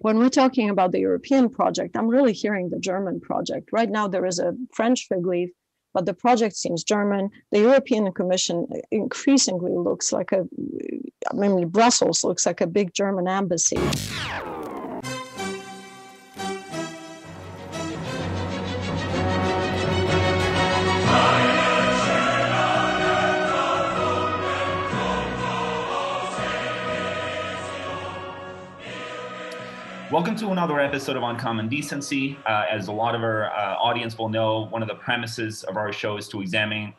when we're talking about the European project, I'm really hearing the German project. Right now, there is a French fig leaf, but the project seems German. The European Commission increasingly looks like Brussels looks like a big German embassy. Welcome to another episode of Uncommon Decency. As a lot of our audience will know, one of the premises of our show is to examine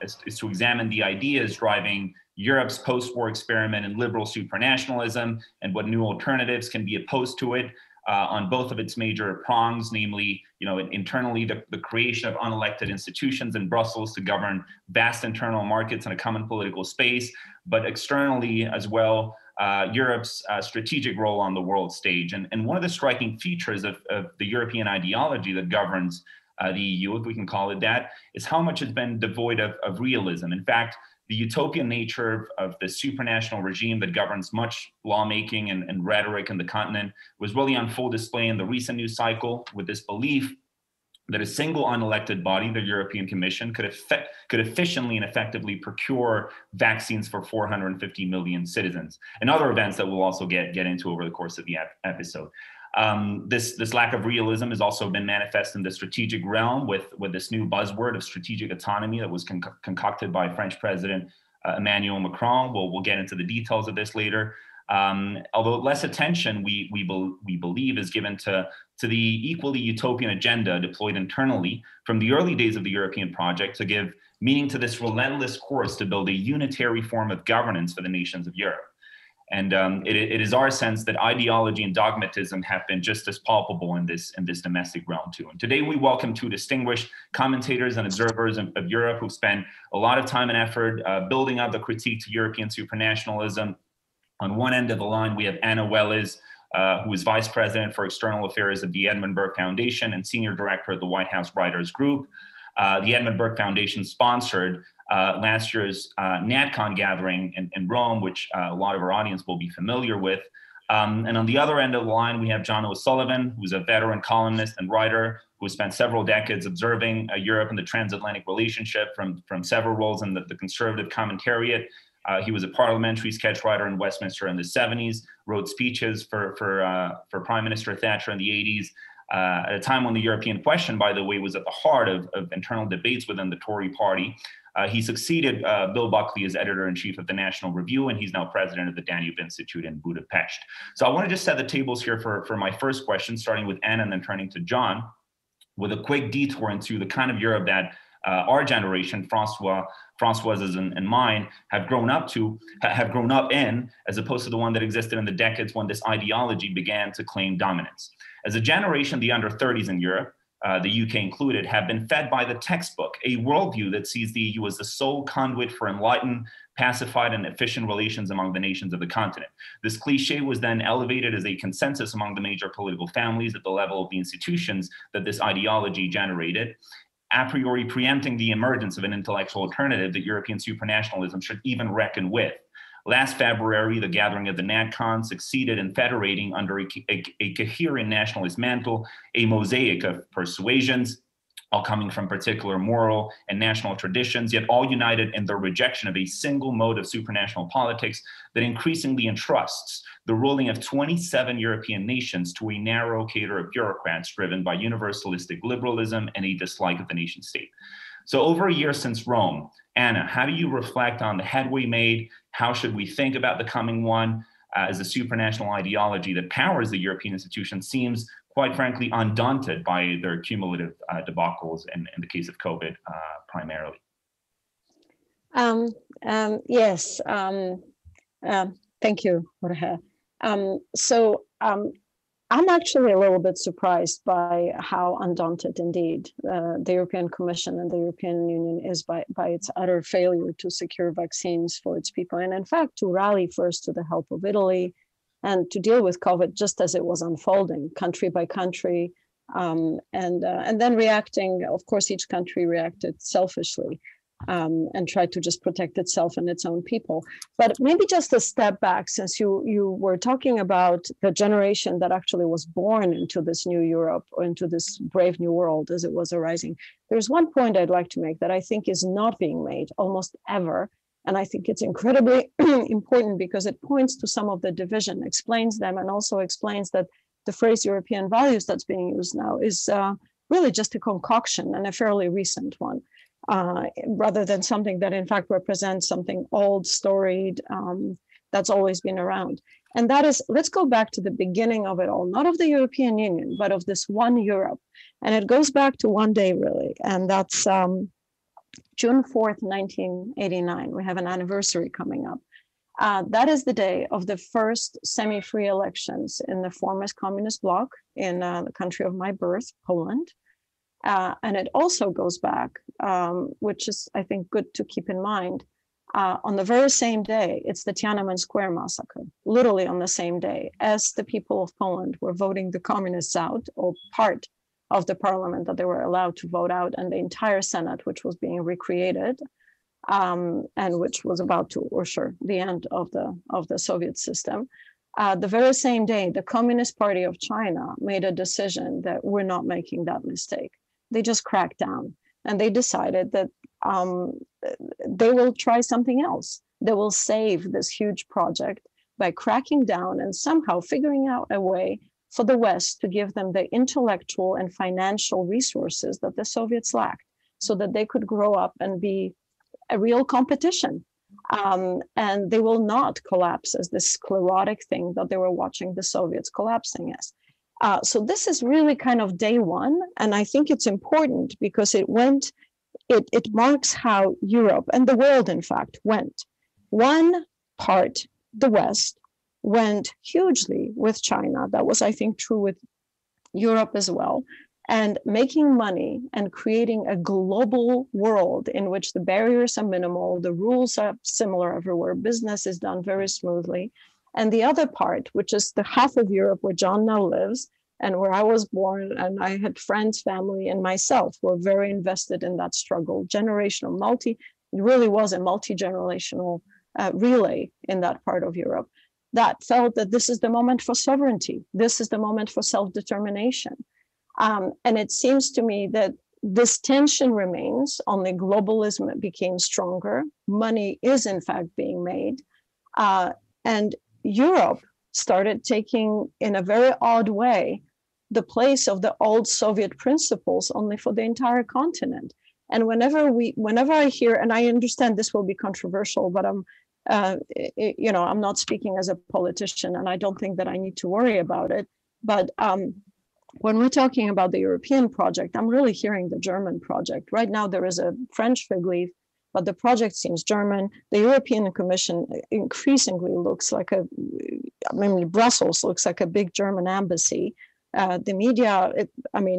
the ideas driving Europe's post-war experiment in liberal supranationalism and what new alternatives can be opposed to it on both of its major prongs, namely, internally the creation of unelected institutions in Brussels to govern vast internal markets in a common political space, but externally as well, Europe's strategic role on the world stage. And one of the striking features of the European ideology that governs the EU, if we can call it that, is how much it's been devoid of realism. In fact, the utopian nature of the supranational regime that governs much lawmaking and rhetoric in the continent was really on full display in the recent news cycle, with this belief that a single unelected body, the European Commission, could efficiently and effectively procure vaccines for 450 million citizens, and other events that we'll also get into over the course of the episode. This lack of realism has also been manifest in the strategic realm with this new buzzword of strategic autonomy that was concocted by French President Emmanuel Macron. We'll get into the details of this later. Although less attention we believe is given to the equally utopian agenda deployed internally from the early days of the European project to give meaning to this relentless course to build a unitary form of governance for the nations of Europe. And it is our sense that ideology and dogmatism have been just as palpable in this domestic realm too. And today we welcome two distinguished commentators and observers of Europe who've spent a lot of time and effort building up the critique to European supranationalism. On one end of the line, we have Anna Wellisz, who is Vice President for External Affairs of the Edmund Burke Foundation and Senior Director of the White House Writers Group. The Edmund Burke Foundation sponsored last year's NatCon gathering in Rome, which a lot of our audience will be familiar with. And on the other end of the line, we have John O'Sullivan, who's a veteran columnist and writer who spent several decades observing Europe and the transatlantic relationship from several roles in the conservative commentariat. He was a parliamentary sketch writer in Westminster in the 70s, wrote speeches for Prime Minister Thatcher in the 80s, at a time when the European question, by the way, was at the heart of internal debates within the Tory party. He succeeded Bill Buckley as editor-in-chief of the National Review, and he's now president of the Danube Institute in Budapest. So I want to just set the tables here for my first question, starting with Anna and then turning to John, with a quick detour into the kind of Europe that our generation, François's and mine, have grown up in, as opposed to the one that existed in the decades when this ideology began to claim dominance. As a generation, the under 30s in Europe, the UK included, have been fed by the textbook, a worldview that sees the EU as the sole conduit for enlightened, pacified, and efficient relations among the nations of the continent. This cliche was then elevated as a consensus among the major political families at the level of the institutions that this ideology generated, a priori preempting the emergence of an intellectual alternative that European supranationalism should even reckon with. Last February, the gathering of the NatCon succeeded in federating under a coherent nationalist mantle, a mosaic of persuasions, all coming from particular moral and national traditions, yet all united in their rejection of a single mode of supranational politics that increasingly entrusts the ruling of 27 European nations to a narrow cadre of bureaucrats driven by universalistic liberalism and a dislike of the nation state. So over a year since Rome, Anna, how do you reflect on the headway made? How should we think about the coming one as a supranational ideology that powers the European institutions seems, quite frankly, undaunted by their cumulative debacles in the case of COVID primarily? Yes. Thank you, Jorge. I'm actually a little bit surprised by how undaunted indeed the European Commission and the European Union is by its utter failure to secure vaccines for its people. And in fact, to rally first to the help of Italy and to deal with COVID just as it was unfolding, country by country, and then reacting. Of course, each country reacted selfishly. and tried to just protect itself and its own people. But maybe just a step back, since you were talking about the generation that actually was born into this new Europe, or into this brave new world as it was arising. There's one point I'd like to make that I think is not being made almost ever. And I think it's incredibly important because it points to some of the division, explains them, and also explains that the phrase European values that's being used now is really just a concoction, and a fairly recent one. Rather than something that in fact represents something old, storied, that's always been around. And that is, let's go back to the beginning of it all, not of the European Union, but of this one Europe. And it goes back to one day, really, and that's June 4th, 1989. We have an anniversary coming up. That is the day of the first semi-free elections in the former communist bloc in the country of my birth, Poland. And it also goes back, which is, I think, good to keep in mind, on the very same day, it's the Tiananmen Square massacre, literally on the same day, as the people of Poland were voting the communists out, or part of the parliament that they were allowed to vote out, and the entire Senate, which was being recreated, and which was about to usher the end of the Soviet system. The very same day, the Communist Party of China made a decision that we're not making that mistake. They just cracked down, and they decided that they will try something else. They will save this huge project by cracking down and somehow figuring out a way for the West to give them the intellectual and financial resources that the Soviets lacked, so that they could grow up and be a real competition. And they will not collapse as this sclerotic thing that they were watching the Soviets collapsing as. So this is really kind of day one. And I think it's important because it marks how Europe and the world, in fact, went. One part, the West, went hugely with China. That was, I think, true with Europe as well. And making money and creating a global world in which the barriers are minimal, the rules are similar everywhere, business is done very smoothly. And the other part, which is the half of Europe where John now lives and where I was born, and I had friends, family, and myself were very invested in that struggle, generational, it really was a multi-generational relay in that part of Europe, that felt that this is the moment for sovereignty. This is the moment for self-determination. And it seems to me that this tension remains, only globalism became stronger. Money is in fact being made. And Europe started taking, in a very odd way, the place of the old Soviet principles only for the entire continent. And whenever I hear, and I understand this will be controversial, but I'm not speaking as a politician, and I don't think that I need to worry about it. But when we're talking about the European project, I'm really hearing the German project. Right now, there is a French fig leaf, but the project seems German. The European Commission increasingly looks like Brussels looks like a big German embassy. The media,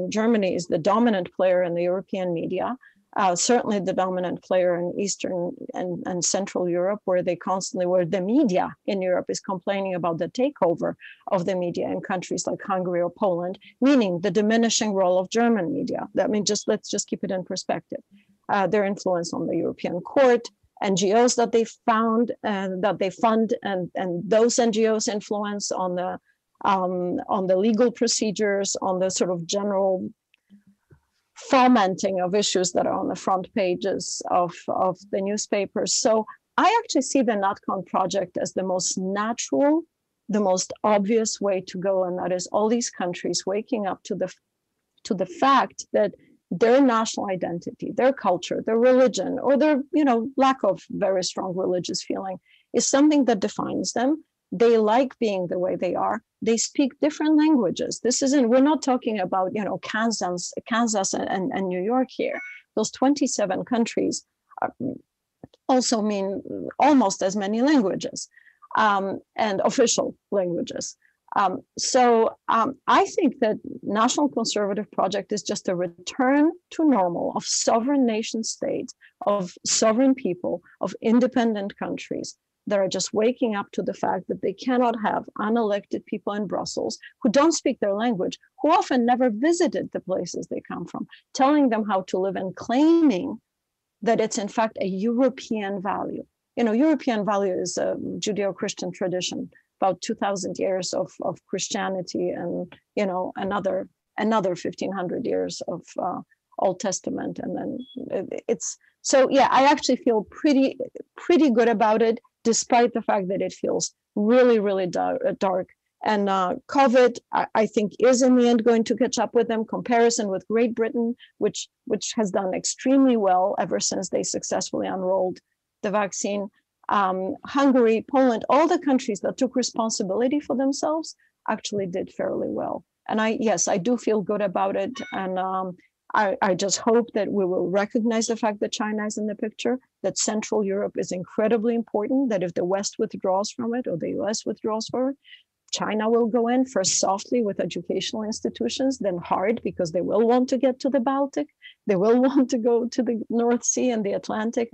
Germany is the dominant player in the European media. Certainly the dominant player in Eastern and Central Europe, where the media in Europe is complaining about the takeover of the media in countries like Hungary or Poland, meaning the diminishing role of German media. Let's just keep it in perspective. Their influence on the European court, NGOs that they found, that they fund, and those NGOs' influence on the legal procedures, on the sort of general fomenting of issues that are on the front pages of the newspapers. So I actually see the NatCon project as the most natural, the most obvious way to go, and that is all these countries waking up to the fact that their national identity, their culture, their religion, or their lack of very strong religious feeling is something that defines them. They like being the way they are. They speak different languages. We're not talking about, Kansas and New York here. Those 27 countries also mean almost as many languages and official languages. So I think that National Conservative Project is just a return to normal of sovereign nation states, of sovereign people, of independent countries that are just waking up to the fact that they cannot have unelected people in Brussels who don't speak their language, who often never visited the places they come from, telling them how to live and claiming that it's in fact a European value. You know, European value is a Judeo-Christian tradition, about 2,000 years of Christianity, and, you know, another 1,500 years of Old Testament. And then it's, so yeah, I actually feel pretty good about it, despite the fact that it feels really, really dark. And COVID, I think, is in the end going to catch up with them. Comparison with Great Britain, which has done extremely well ever since they successfully unrolled the vaccine. Hungary, Poland, all the countries that took responsibility for themselves actually did fairly well. And yes, I do feel good about it. And I just hope that we will recognize the fact that China is in the picture, that Central Europe is incredibly important, that if the West withdraws from it or the US withdraws from it, China will go in first softly with educational institutions, then hard, because they will want to get to the Baltic, they will want to go to the North Sea and the Atlantic,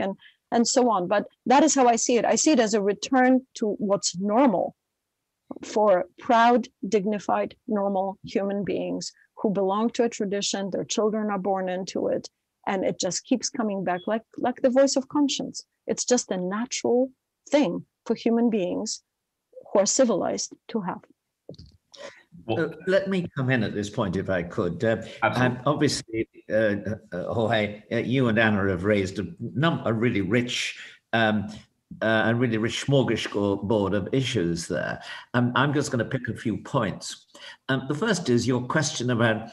and so on. But that is how I see it. I see it as a return to what's normal for proud, dignified, normal human beings who belong to a tradition, their children are born into it, and it just keeps coming back like the voice of conscience. It's just a natural thing for human beings who are civilized to have. Let me come in at this point, if I could. Obviously, Jorge, you and Anna have raised a really rich smorgasbord of issues there. I'm just going to pick a few points. The first is your question about,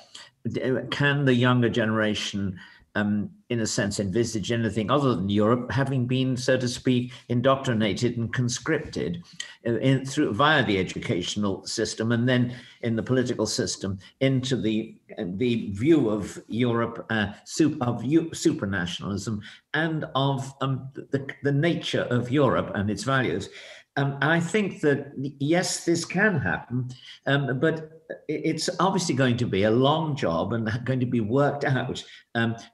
can the younger generation, in a sense, envisage anything other than Europe, having been, so to speak, indoctrinated and conscripted via the educational system and then in the political system into the view of Europe, of supranationalism, and of the nature of Europe and its values. I think that, yes, this can happen, but it's obviously going to be a long job and going to be worked out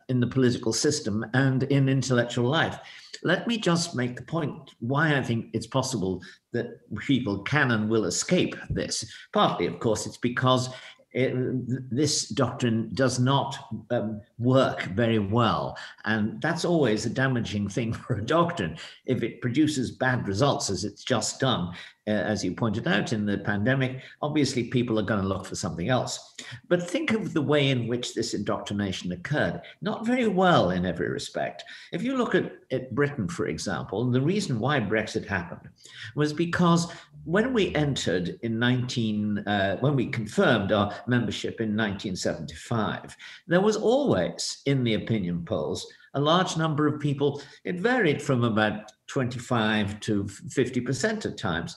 in the political system and in intellectual life. Let me just make the point why I think it's possible that people can and will escape this. Partly, of course, it's because this doctrine does not work very well. And that's always a damaging thing for a doctrine. If it produces bad results, as it's just done, as you pointed out in the pandemic, obviously people are going to look for something else. But think of the way in which this indoctrination occurred. Not very well in every respect. If you look at Britain, for example, the reason why Brexit happened was because when we entered when we confirmed our membership in 1975, there was always, in the opinion polls, a large number of people, it varied from about 25 to 50% at times,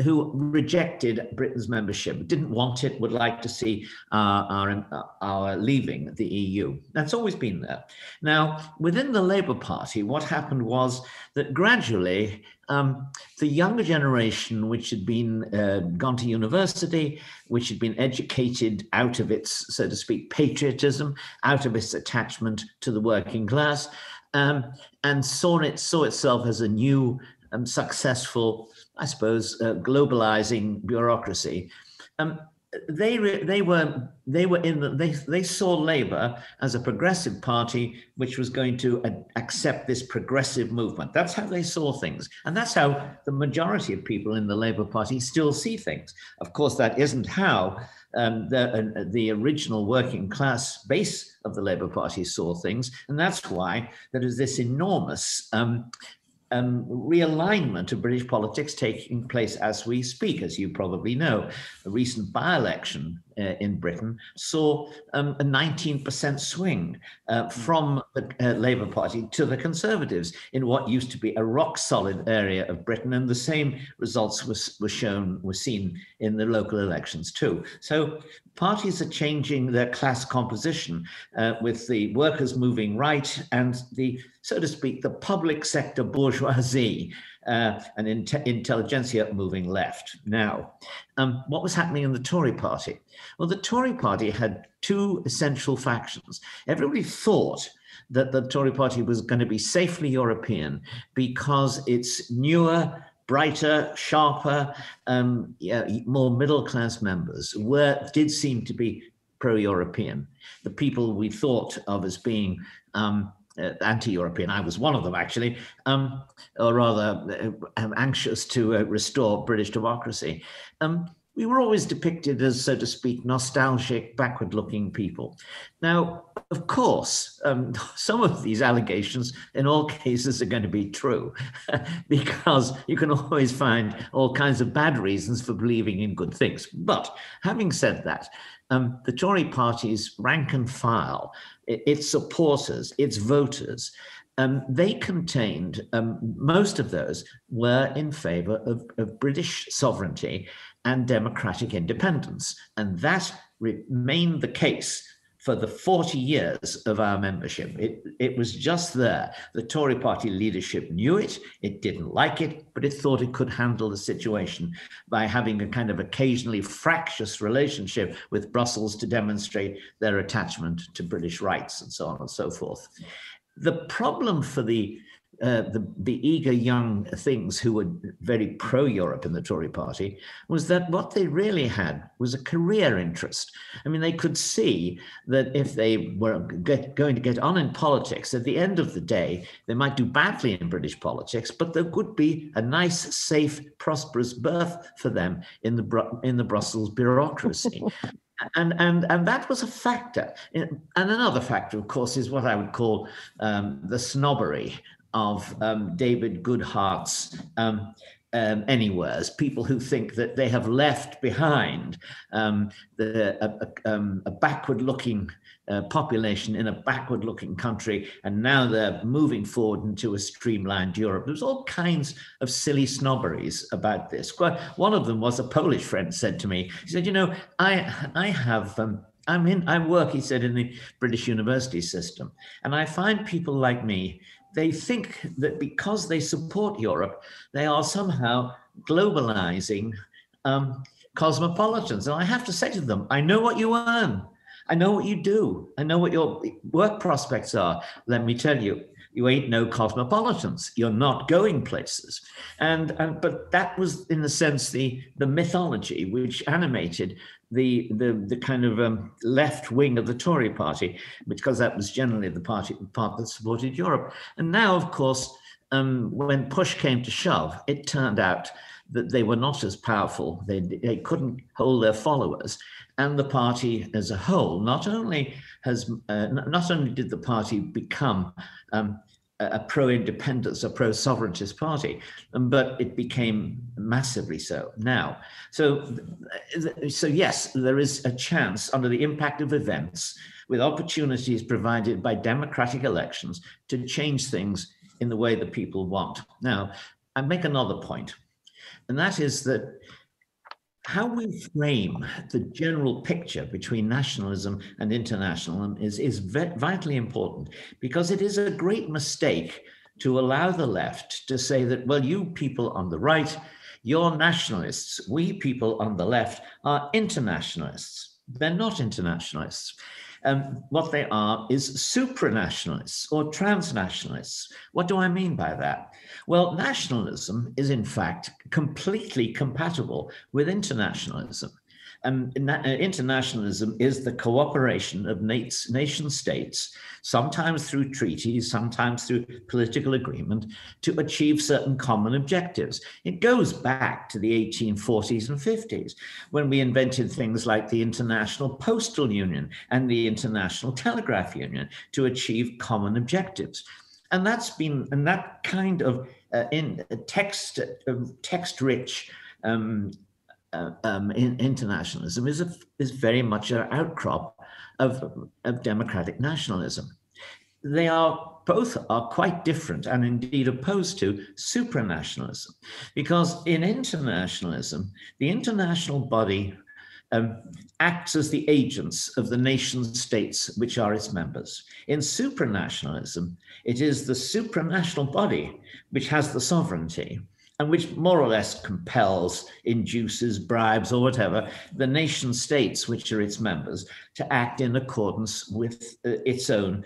who rejected Britain's membership, didn't want it, would like to see our leaving the EU. That's always been there. Now, within the Labour Party, what happened was that gradually the younger generation, which had been gone to university, which had been educated out of its, so to speak, patriotism, out of its attachment to the working class, and saw itself as a new successful, I suppose, globalizing bureaucracy. They saw Labour as a progressive party which was going to accept this progressive movement. That's how they saw things, and that's how the majority of people in the Labour Party still see things. Of course, that isn't how the original working class base of the Labour Party saw things, and that's why there is this enormous realignment of British politics taking place as we speak. As you probably know, a recent by-election in Britain saw a 19% swing from the Labour Party to the Conservatives in what used to be a rock-solid area of Britain, and the same results were seen in the local elections too. So parties are changing their class composition with the workers moving right and the, so to speak, the public sector bourgeoisie and intelligentsia moving left. Now, what was happening in the Tory party? Well, the Tory party had two essential factions. Everybody thought that the Tory party was going to be safely European because its newer, brighter, sharper, more middle-class members did seem to be pro-European. The people we thought of as being anti-European. I was one of them, actually, or rather anxious to restore British democracy. We were always depicted as, so to speak, nostalgic, backward-looking people. Now, of course, some of these allegations in all cases are going to be true, because you can always find all kinds of bad reasons for believing in good things. But having said that, the Tory party's rank and file, its supporters, its voters, they contained, most of those were in favor of British sovereignty and democratic independence. And that remained the case for the 40 years of our membership. It was just there. The Tory party leadership knew it, it didn't like it, but it thought it could handle the situation by having a kind of occasionally fractious relationship with Brussels to demonstrate their attachment to British rights and so on and so forth. The problem for the eager young things who were very pro-Europe in the Tory party was that what they really had was a career interest. I mean, they could see that if they were going to get on in politics, at the end of the day, they might do badly in British politics, but there would be a nice, safe, prosperous berth for them in the Brussels bureaucracy. And that was a factor. And another factor, of course, is what I would call the snobbery of David Goodhart's anywheres, people who think that they have left behind a backward-looking population in a backward-looking country, and now they're moving forward into a streamlined Europe. There's all kinds of silly snobberies about this. One of them was a Polish friend said to me, he said, you know, I work, he said, in the British university system, and I find people like me, they think that because they support Europe, they are somehow globalizing cosmopolitans. And I have to say to them, I know what you earn. I know what you do. I know what your work prospects are. Let me tell you, you ain't no cosmopolitans. You're not going places. But that was, in a sense, the mythology which animated the kind of left wing of the Tory party, because that was generally the part that supported Europe. And now, of course, when push came to shove, it turned out that they were not as powerful. They couldn't hold their followers. And the party as a whole, not only did the party become a pro-independence, a pro-sovereigntist party, but it became massively so now. So yes, there is a chance under the impact of events, with opportunities provided by democratic elections, to change things in the way that people want. Now, I make another point, and that is that how we frame the general picture between nationalism and internationalism is vitally important, because it is a great mistake to allow the left to say that, well, you people on the right, you're nationalists. We people on the left are internationalists. They're not internationalists. What they are is supranationalists or transnationalists. What do I mean by that? Well, nationalism is in fact completely compatible with internationalism. Internationalism is the cooperation of nation states, sometimes through treaties, sometimes through political agreement, to achieve certain common objectives. It goes back to the 1840s and 50s, when we invented things like the International Postal Union and the International Telegraph Union to achieve common objectives. And that kind of text-rich internationalism is very much an outcrop of democratic nationalism. They both are quite different, and indeed opposed to supranationalism, because in internationalism, the international body acts as the agents of the nation states which are its members. In supranationalism, it is the supranational body which has the sovereignty, and which more or less compels, induces, bribes, or whatever, the nation states, which are its members, to act in accordance with its own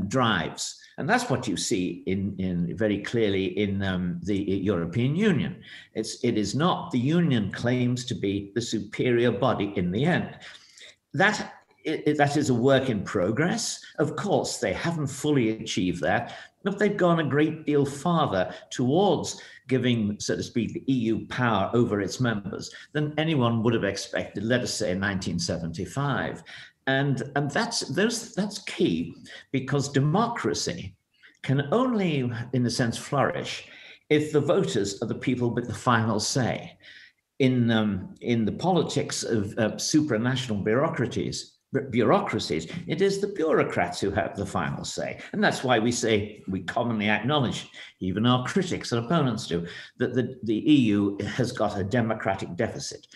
drives. And that's what you see in very clearly in the European Union. It is not, the Union claims to be the superior body in the end. That that is a work in progress. Of course, they haven't fully achieved that, but they've gone a great deal farther towards giving, so to speak, the EU power over its members than anyone would have expected, let us say, in 1975. And that's key, because democracy can only, in a sense, flourish if the voters are the people with the final say. In the politics of supranational bureaucracies, it is the bureaucrats who have the final say. And that's why we commonly acknowledge, even our critics and opponents do, that the EU has got a democratic deficit.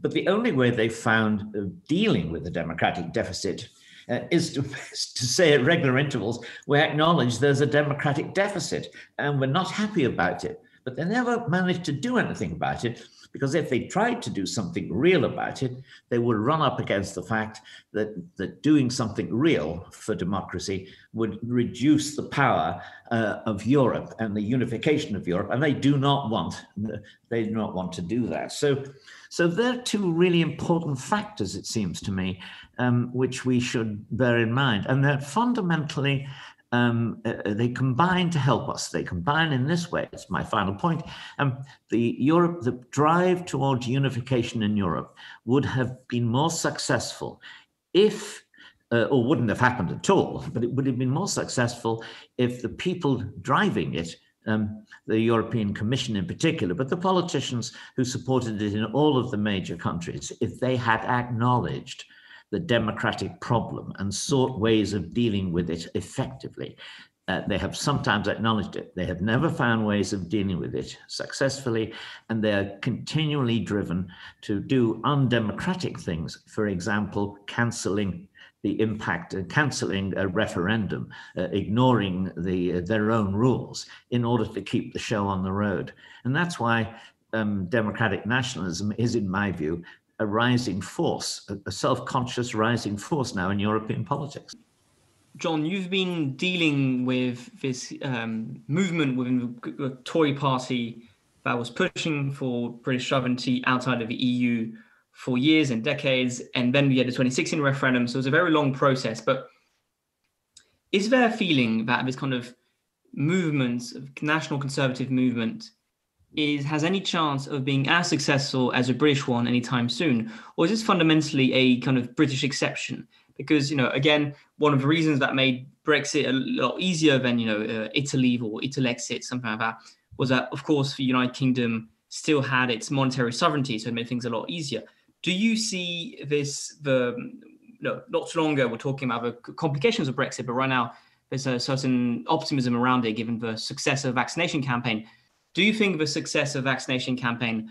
But the only way they found of dealing with the democratic deficit is to say at regular intervals, we acknowledge there's a democratic deficit and we're not happy about it. But they never managed to do anything about it, because if they tried to do something real about it, they would run up against the fact that doing something real for democracy would reduce the power of Europe and the unification of Europe, and they do not want to do that. So they're two really important factors, it seems to me, which we should bear in mind, and they're fundamentally. They combine to help us. They combine in this way. It's my final point. The drive towards unification in Europe would have been more successful if, or wouldn't have happened at all, but it would have been more successful if the people driving it, the European Commission in particular, but the politicians who supported it in all of the major countries, if they had acknowledged the democratic problem and sought ways of dealing with it effectively. They have sometimes acknowledged it. They have never found ways of dealing with it successfully, and they are continually driven to do undemocratic things. For example, cancelling the impact, cancelling a referendum, ignoring their own rules in order to keep the show on the road. And that's why democratic nationalism is, in my view, a rising force, a self-conscious rising force now in European politics. John, you've been dealing with this movement within the Tory party that was pushing for British sovereignty outside of the EU for years and decades, and then we had the 2016 referendum, so it was a very long process. But is there a feeling that this kind of movement, national conservative movement, has any chance of being as successful as a British one anytime soon? Or is this fundamentally a kind of British exception? Because, again, one of the reasons that made Brexit a lot easier than, Italy or Italexit, something like that, was that, of course, the United Kingdom still had its monetary sovereignty, so it made things a lot easier. Do you see this, not too long ago, we're talking about the complications of Brexit, but right now there's a certain optimism around it, given the success of the vaccination campaign. Do you think the success of vaccination campaign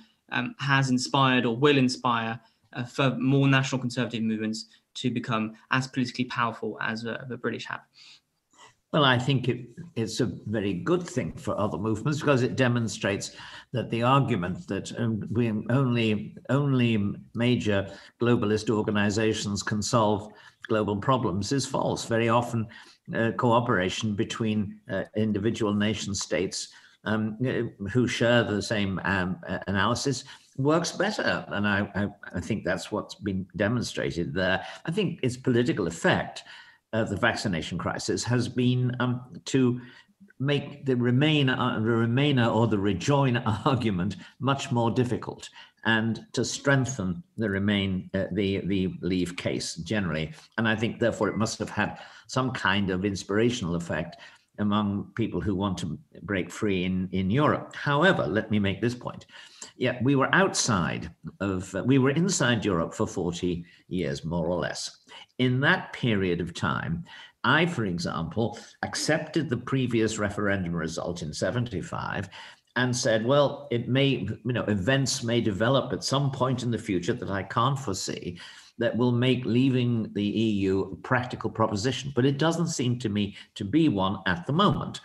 has inspired or will inspire for more national conservative movements to become as politically powerful as the British have? Well, I think it's a very good thing for other movements, because it demonstrates that the argument that only major globalist organizations can solve global problems is false. Very often, cooperation between individual nation states who share the same analysis works better. And I think that's what's been demonstrated there. I think its political effect of the vaccination crisis has been to make the Remainer or the Rejoin argument much more difficult, and to strengthen the Leave case generally. And I think, therefore, it must have had some kind of inspirational effect among people who want to break free in Europe. However, let me make this point. Yeah, we were inside Europe for 40 years, more or less. In that period of time, I, for example, accepted the previous referendum result in 75 and said, well, events may develop at some point in the future that I can't foresee that will make leaving the EU a practical proposition. But it doesn't seem to me to be one at the moment.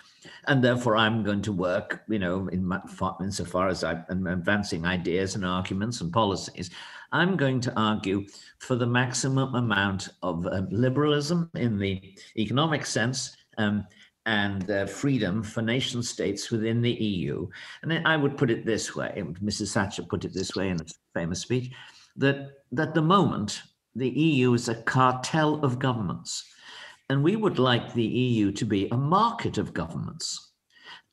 And therefore, I'm going to work, insofar as I'm advancing ideas and arguments and policies, I'm going to argue for the maximum amount of liberalism in the economic sense and freedom for nation states within the EU. And I would put it this way, Mrs. Thatcher put it this way in a famous speech, that the moment the EU is a cartel of governments. And we would like the EU to be a market of governments.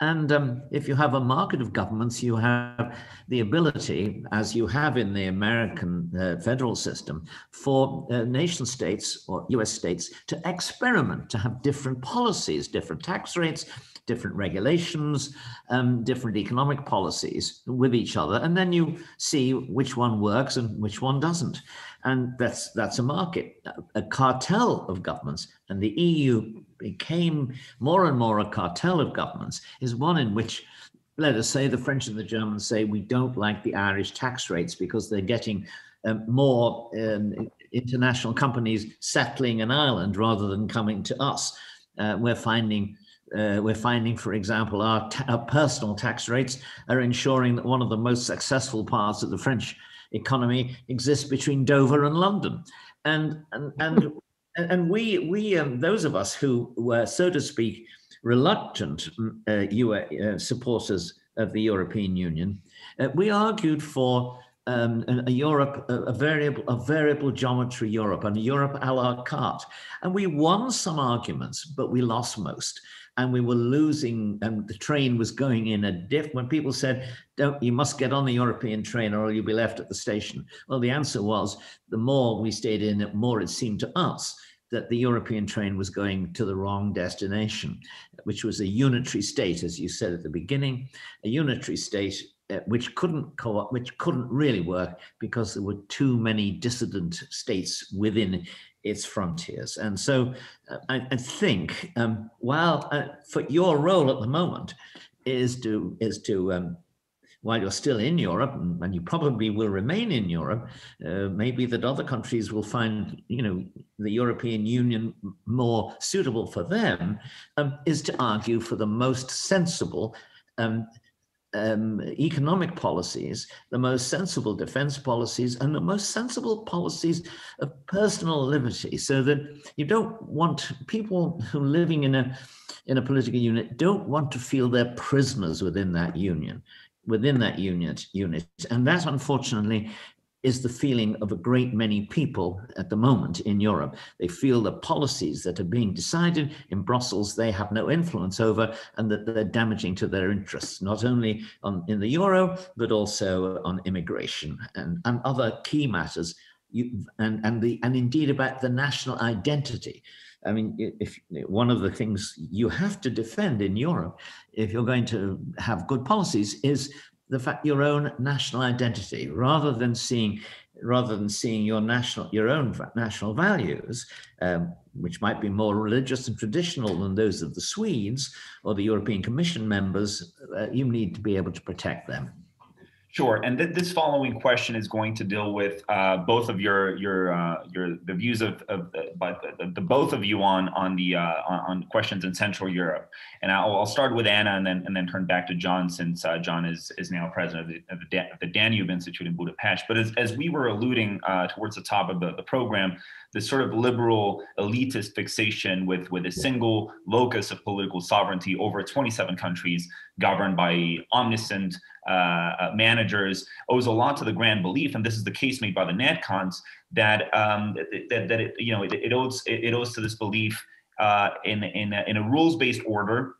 And if you have a market of governments, you have the ability, as you have in the American federal system, for nation states or US states to experiment, to have different policies, different tax rates, different regulations, different economic policies with each other. And then you see which one works and which one doesn't. And that's a market, a cartel of governments. And the EU became more and more a cartel of governments, is one in which, let us say, the French and the Germans say, we don't like the Irish tax rates because they're getting more international companies settling in Ireland rather than coming to us. We're finding, for example, our personal tax rates are ensuring that one of the most successful parts of the French economy exists between Dover and London, and we those of us who were, so to speak, reluctant supporters of the European Union, we argued for a Europe, a variable geometry Europe, and a Europe a la carte, and we won some arguments, but we lost most. And we were losing, and the train was going in a dip. When people said, you must get on the European train or you'll be left at the station. Well, the answer was, the more we stayed in, the more it seemed to us that the European train was going to the wrong destination, which was a unitary state, as you said at the beginning, a unitary state which couldn't really work because there were too many dissident states within its frontiers. And so I think, for your role at the moment is to while you're still in Europe, and you probably will remain in Europe, maybe that other countries will find, the European Union more suitable for them, is to argue for the most sensible economic policies, the most sensible defense policies, and the most sensible policies of personal liberty, so that you don't want people who are living in a political unit don't want to feel they're prisoners within that unit. And that, unfortunately, is the feeling of a great many people at the moment in Europe. They feel the policies that are being decided in Brussels, they have no influence over, and that they're damaging to their interests, not only in the euro, but also on immigration and other key matters, and indeed about the national identity. I mean, if one of the things you have to defend in Europe, if you're going to have good policies, is the fact your own national identity, rather than seeing your own national values, which might be more religious and traditional than those of the Swedes or the European Commission members. You need to be able to protect them. Sure, and this following question is going to deal with both of the views of the both of you on questions in Central Europe, and I'll start with Anna and then turn back to John, since John is now president of the Danube Institute in Budapest. But as we were alluding towards the top of the program, this sort of liberal elitist fixation with a single locus of political sovereignty over 27 countries governed by omniscient managers owes a lot to the grand belief, and this is the case made by the NatCons, that it owes to this belief in a rules-based order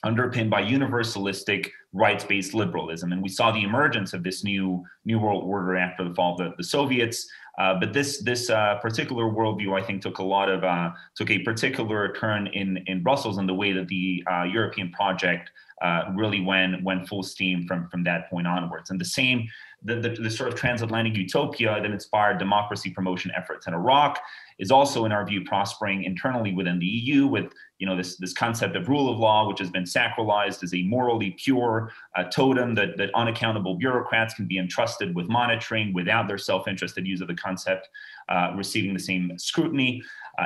underpinned by universalistic rights-based liberalism. And we saw the emergence of this new world order after the fall of the Soviets. But this particular worldview, I think, took a particular turn in Brussels in the way that the European project really went full steam from that point onwards. And the sort of transatlantic utopia that inspired democracy promotion efforts in Iraq is also, in our view, prospering internally within the EU, with this concept of rule of law, which has been sacralized as a morally pure totem that unaccountable bureaucrats can be entrusted with monitoring without their self-interested use of the concept receiving the same scrutiny.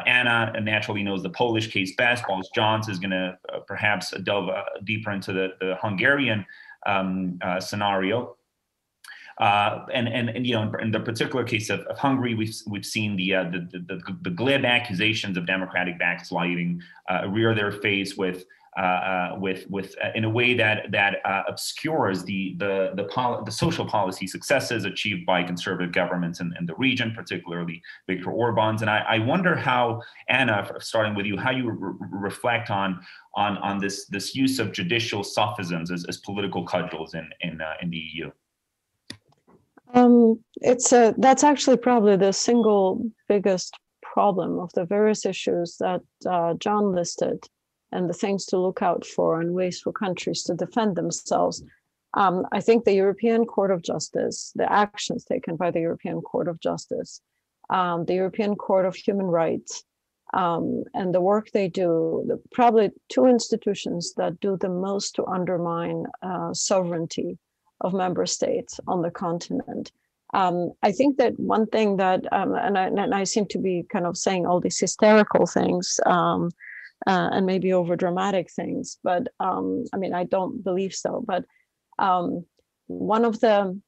Anna naturally knows the Polish case best, whilst Johns is going to perhaps delve deeper into the Hungarian scenario. And in the particular case of Hungary, we've seen the glib accusations of democratic backsliding rear their face with in a way that obscures the social policy successes achieved by conservative governments in the region, particularly Viktor Orban's. And I wonder how, Anna, starting with you, how you reflect on this use of judicial sophisms as political cudgels in the EU. That's actually probably the single biggest problem of the various issues that John listed, and the things to look out for and ways for countries to defend themselves. I think the European Court of Justice, the actions taken by the European Court of Justice, the European Court of Human Rights, and the work they do, probably two institutions that do the most to undermine sovereignty of member states on the continent. I think that one thing that, and I seem to be kind of saying all these hysterical things, and maybe over dramatic things, but I mean, I don't believe so. But one of the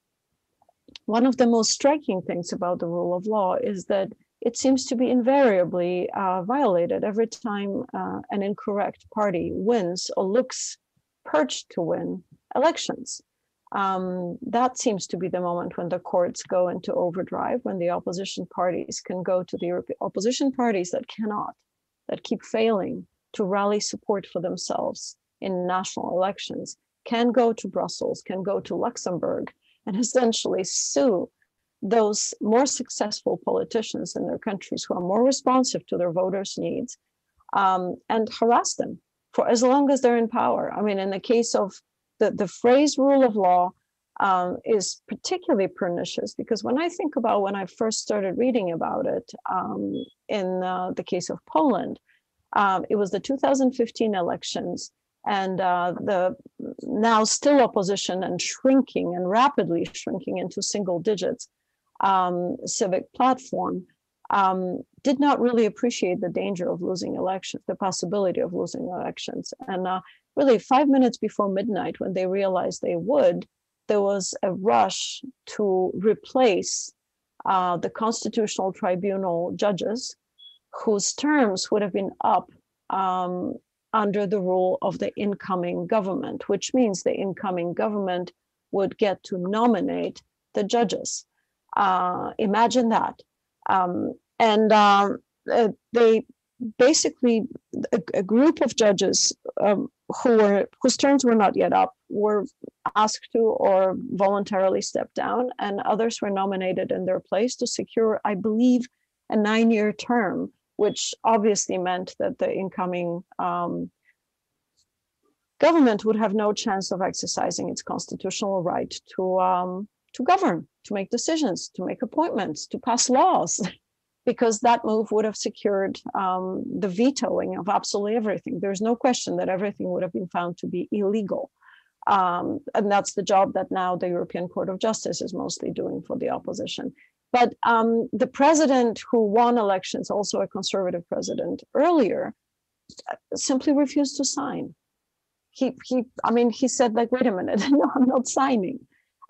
most striking things about the rule of law is that it seems to be invariably violated every time an incorrect party wins or looks perched to win elections. That seems to be the moment when the courts go into overdrive, when the opposition parties can go to the opposition parties that cannot, that keep failing to rally support for themselves in national elections, can go to Brussels, can go to Luxembourg, and essentially sue those more successful politicians in their countries who are more responsive to their voters' needs, and harass them for as long as they're in power. I mean, in the case of the phrase rule of law is particularly pernicious, because when I think about when I first started reading about it in the case of Poland, it was the 2015 elections, and the now still opposition and shrinking and rapidly shrinking into single digits civic platform did not really appreciate the danger of losing elections, the possibility of losing elections. And really 5 minutes before midnight, when they realized they would, there was a rush to replace the Constitutional Tribunal judges whose terms would have been up under the rule of the incoming government, which means the incoming government would get to nominate the judges. Imagine that. They basically, a group of judges whose terms were not yet up were asked to or voluntarily stepped down, and others were nominated in their place to secure, I believe, a 9-year term, which obviously meant that the incoming government would have no chance of exercising its constitutional right to govern, to make decisions, to make appointments, to pass laws, because that move would have secured the vetoing of absolutely everything. There's no question that everything would have been found to be illegal. And that's the job that now the European Court of Justice is mostly doing for the opposition. But the president who won elections, also a conservative president earlier, simply refused to sign. He said, like, wait a minute, no, I'm not signing.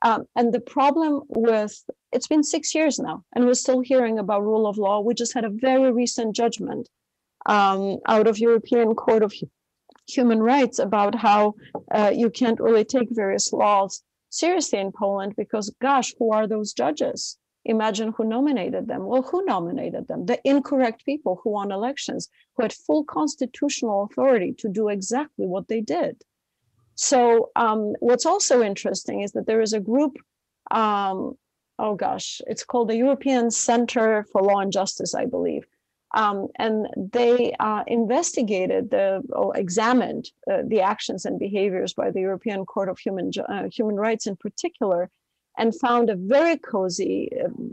And the problem with, it's been 6 years now, and we're still hearing about rule of law. We just had a very recent judgment out of European Court of Human Rights about how you can't really take various laws seriously in Poland because, gosh, who are those judges? Imagine who nominated them. Well, who nominated them? The incorrect people who won elections, who had full constitutional authority to do exactly what they did. So what's also interesting is that there is a group, it's called the European Center for Law and Justice, I believe. And they investigated examined the actions and behaviors by the European Court of Human Rights in particular, and found a very cozy,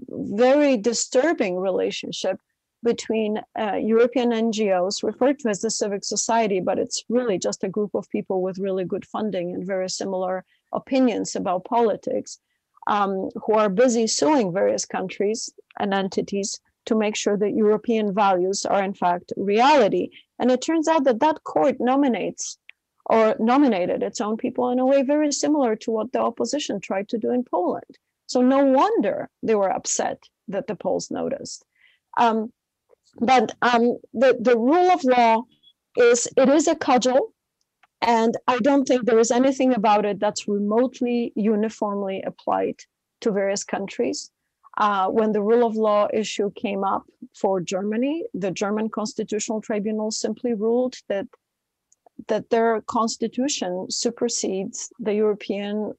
very disturbing relationship between European NGOs, referred to as the civic society, but it's really just a group of people with really good funding and very similar opinions about politics, who are busy suing various countries and entities to make sure that European values are in fact reality. And it turns out that that court nominated its own people in a way very similar to what the opposition tried to do in Poland. So no wonder they were upset that the Poles noticed. But the rule of law is a cudgel And I don't think there is anything about it that's remotely uniformly applied to various countries. When the rule of law issue came up for Germany, the German Constitutional Tribunal simply ruled that their constitution supersedes the European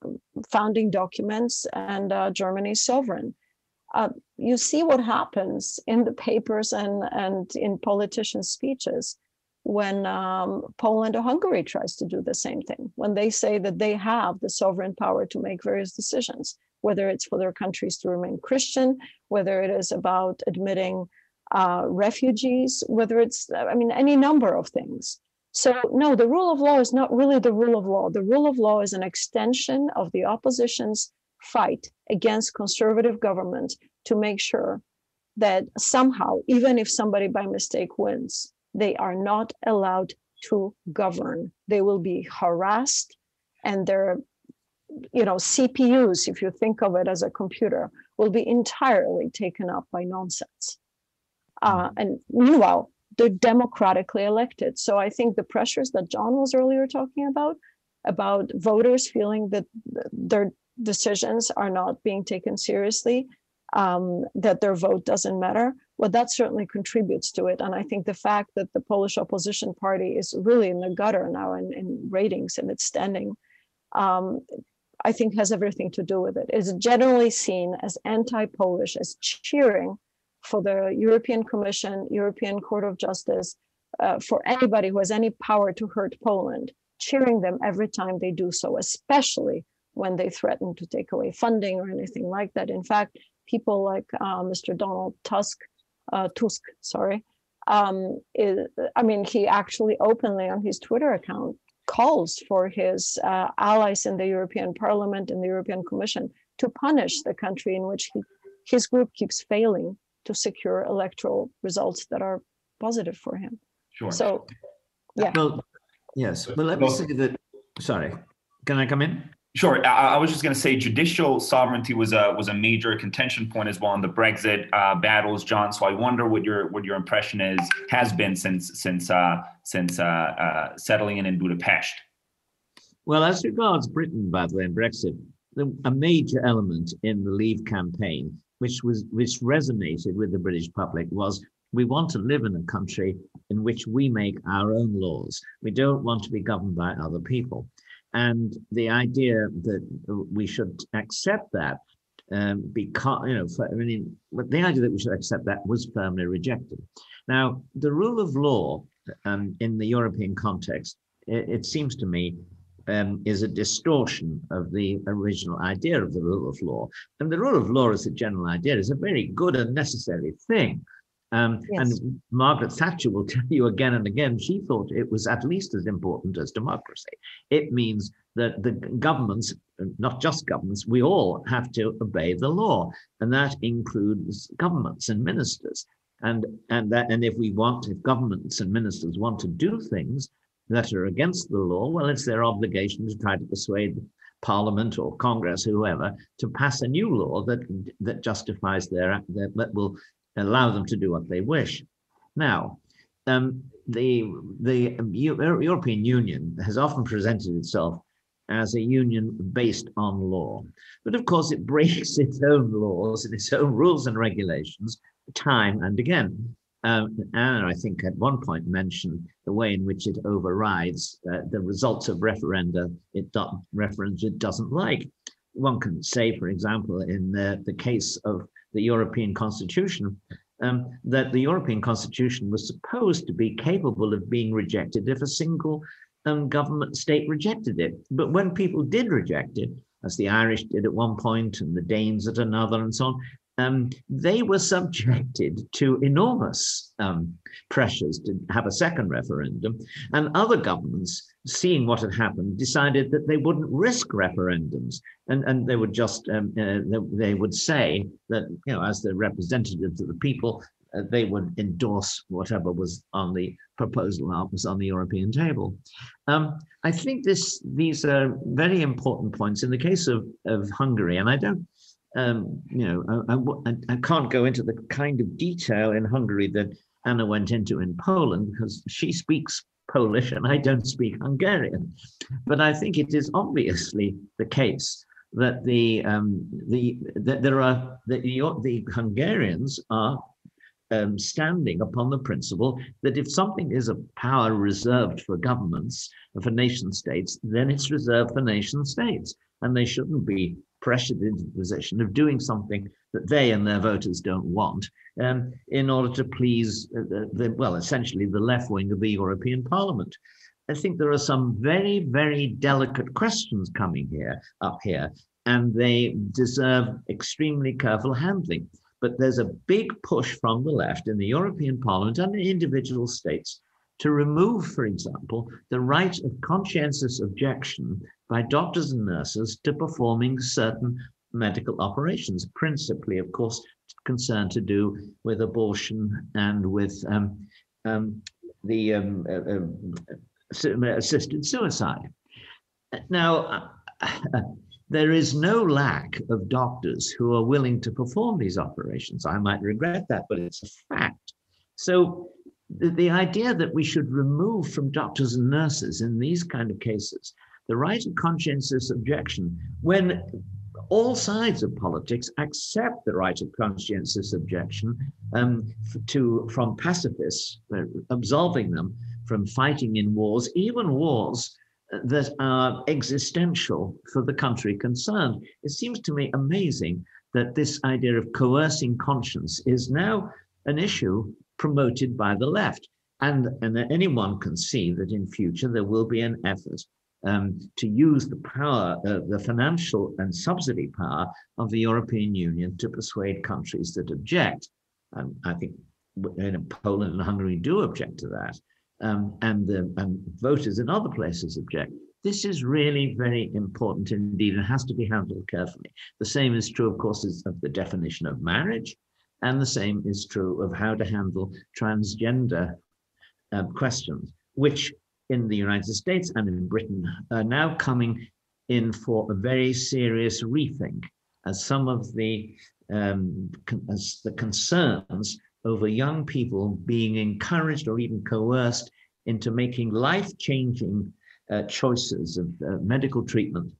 founding documents, and Germany is sovereign. You see what happens in the papers and in politicians' speeches when Poland or Hungary tries to do the same thing, when they say that they have the sovereign power to make various decisions, whether it's for their countries to remain Christian, whether it is about admitting refugees, whether it's, any number of things. So no, the rule of law is not really the rule of law. The rule of law is an extension of the opposition's fight against conservative government to make sure that somehow, even if somebody by mistake wins, they are not allowed to govern. They will be harassed, and their CPUs, if you think of it as a computer, will be entirely taken up by nonsense. And meanwhile, they're democratically elected. So I think the pressures that John was earlier talking about voters feeling that their decisions are not being taken seriously, that their vote doesn't matter, well, that certainly contributes to it. And I think the fact that the Polish opposition party is really in the gutter now in ratings and its standing, I think has everything to do with it. It's generally seen as anti-Polish, as cheering for the European Commission, European Court of Justice, for anybody who has any power to hurt Poland, cheering them every time they do so, especially when they threaten to take away funding or anything like that. In fact, people like Mr. Donald Tusk, he actually openly on his Twitter account calls for his allies in the European Parliament and the European Commission to punish the country in which his group keeps failing to secure electoral results that are positive for him. Sure. So, yeah. Well, yes. Well, let me say that. Sorry, can I come in? Sure. I was just going to say judicial sovereignty was a major contention point as well in the Brexit battles, John. So I wonder what your impression has been since settling in Budapest. Well, as regards Britain, by the way, and Brexit, a major element in the Leave campaign, which resonated with the British public, was we want to live in a country in which we make our own laws. We don't want to be governed by other people. And the idea that we should accept that, the idea that we should accept that was firmly rejected. Now, the rule of law in the European context, it seems to me, is a distortion of the original idea of the rule of law. And the rule of law as a general idea is a very good and necessary thing. Yes. And Margaret Thatcher will tell you again and again, she thought it was at least as important as democracy. It means that the governments, not just governments, we all have to obey the law. And that includes governments and ministers. And if governments and ministers want to do things that are against the law, well, it's their obligation to try to persuade Parliament or Congress, whoever, to pass a new law that justifies that will allow them to do what they wish. Now, the European Union has often presented itself as a union based on law, but of course it breaks its own laws and its own rules and regulations time and again. Anna, I think, at one point mentioned the way in which it overrides the results of referenda it doesn't like. One can say, for example, in the case of the European Constitution, that the European Constitution was supposed to be capable of being rejected if a single government state rejected it. But when people did reject it, as the Irish did at one point and the Danes at another and so on, they were subjected to enormous pressures to have a second referendum. And other governments, seeing what had happened, decided that they wouldn't risk referendums. And they would just, they would say that, as the representatives of the people, they would endorse whatever was on the proposal that was on the European table. I think these are very important points. In the case of Hungary, and I don't, I can't go into the kind of detail in Hungary that Anna went into in Poland, because she speaks Polish and I don't speak Hungarian. But I think it is obviously the case that the Hungarians are standing upon the principle that if something is a power reserved for governments, for nation states, then it's reserved for nation states. And they shouldn't be pressured into the position of doing something that they and their voters don't want in order to please, essentially the left wing of the European Parliament. I think there are some very, very delicate questions coming up here, and they deserve extremely careful handling. But there's a big push from the left in the European Parliament and in individual states to remove, for example, the right of conscientious objection by doctors and nurses to performing certain medical operations, principally, of course, concerned to do with abortion and with assisted suicide. Now, there is no lack of doctors who are willing to perform these operations. I might regret that, but it's a fact. So the idea that we should remove from doctors and nurses in these kind of cases the right of conscientious objection, when all sides of politics accept the right of conscientious objection from pacifists, absolving them from fighting in wars, even wars that are existential for the country concerned. It seems to me amazing that this idea of coercing conscience is now an issue promoted by the left. And anyone can see that in future there will be an effort to use the power, the financial and subsidy power of the European Union to persuade countries that object. I think Poland and Hungary do object to that. And voters in other places object. This is really very important indeed and has to be handled carefully. The same is true, of course, of the definition of marriage, and the same is true of how to handle transgender questions, which in the United States and in Britain are now coming in for a very serious rethink as some of the concerns over young people being encouraged or even coerced into making life-changing choices of medical treatment,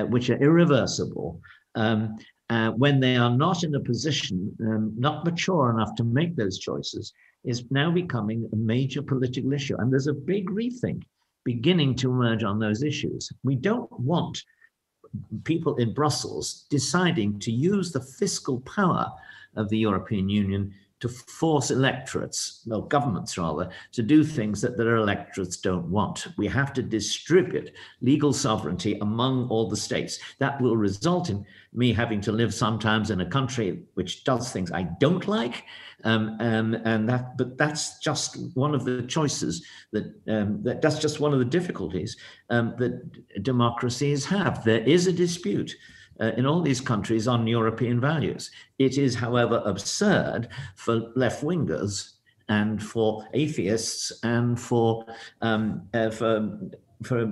which are irreversible, when they are not in a position, not mature enough to make those choices, is now becoming a major political issue. And there's a big rethink beginning to emerge on those issues. We don't want people in Brussels deciding to use the fiscal power of the European Union to force electorates, well, governments rather, to do things that their electorates don't want. We have to distribute legal sovereignty among all the states. That will result in me having to live sometimes in a country which does things I don't like, but that's just one of the choices that's just one of the difficulties that democracies have. There is a dispute in all these countries on European values. It is, however, absurd for left-wingers and for atheists and for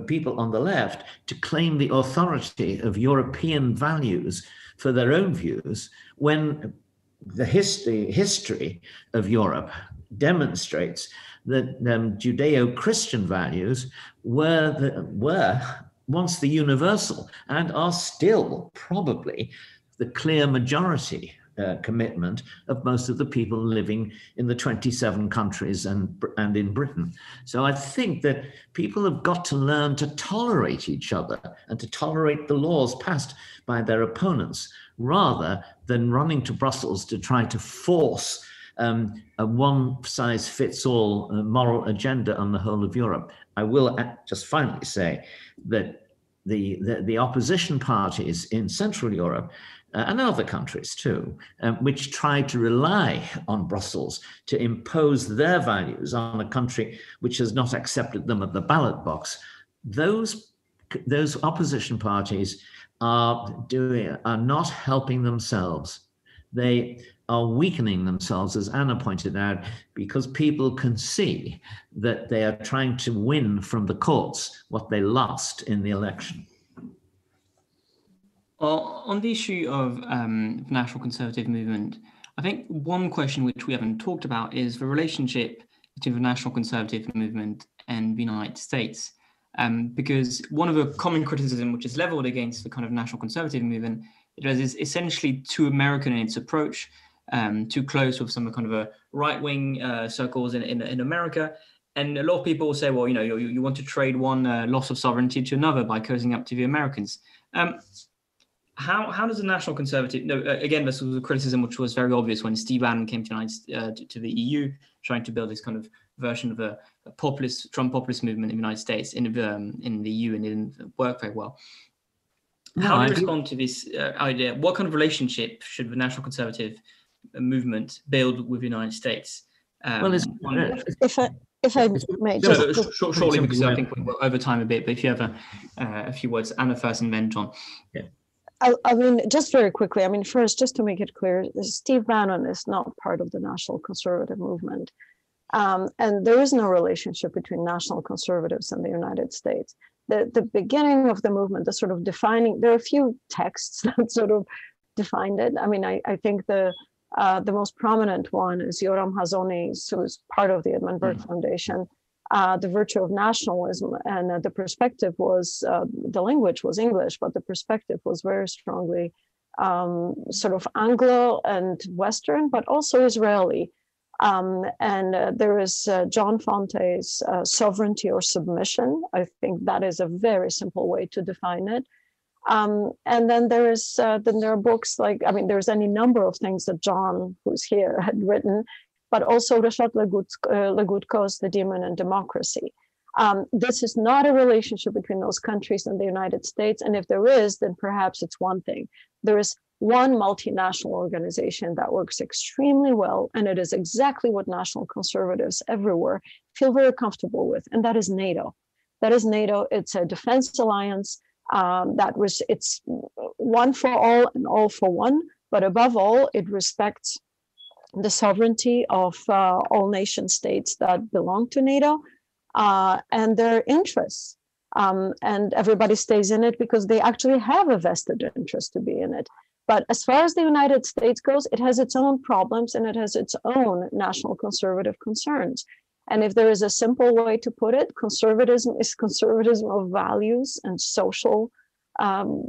people on the left to claim the authority of European values for their own views when the history of Europe demonstrates that Judeo-Christian values were once the universal and are still probably the clear majority commitment of most of the people living in the 27 countries and in Britain. So I think that people have got to learn to tolerate each other and to tolerate the laws passed by their opponents, rather than running to Brussels to try to force a one-size-fits-all moral agenda on the whole of Europe. I will just finally say that the opposition parties in Central Europe and other countries too, which try to rely on Brussels to impose their values on a country which has not accepted them at the ballot box, those opposition parties are not helping themselves. They are weakening themselves, as Anna pointed out, because people can see that they are trying to win from the courts what they lost in the election. Well, on the issue of national conservative movement, I think one question which we haven't talked about is the relationship between the national conservative movement and the United States. Because one of the common criticism which is leveled against the kind of national conservative movement is essentially too American in its approach, too close with some kind of a right-wing circles in America. And a lot of people will say, well, you want to trade one loss of sovereignty to another by cozying up to the Americans. How does the national conservative? No, again, this was a criticism which was very obvious when Steve Bannon came to the EU, trying to build this kind of version of a Trump populist movement in the United States, in the EU, and it didn't work very well. How do you respond to this idea? What kind of relationship should the national conservative movement build with the United States? If I may, shortly, because I think we're over time a bit, but if you have a few words, Anna first and then John. Yeah. I mean, just very quickly, first, just to make it clear, Steve Bannon is not part of the national conservative movement. And there is no relationship between national conservatives and the United States. The beginning of the movement, the sort of defining, there are a few texts that sort of defined it. I think the most prominent one is Yoram Hazony's, who is part of the Edmund Burke Foundation, The Virtue of Nationalism. And the perspective was, the language was English, but the perspective was very strongly sort of Anglo and Western, but also Israeli. There is John Fonte's Sovereignty or Submission. I think that is a very simple way to define it. And then there are books like, there's any number of things that John, who's here, had written, but also Rashad Legutko's The Demon and Democracy. This is not a relationship between those countries and the United States. And if there is, then perhaps it's one thing. There is one multinational organization that works extremely well, and it is exactly what national conservatives everywhere feel very comfortable with, and that is NATO. That is NATO. It's a defense alliance. It's one for all and all for one, but above all, it respects the sovereignty of all nation states that belong to NATO and their interests. And everybody stays in it because they actually have a vested interest to be in it. But as far as the United States goes, it has its own problems and it has its own national conservative concerns. And if there is a simple way to put it, conservatism is conservatism of values and social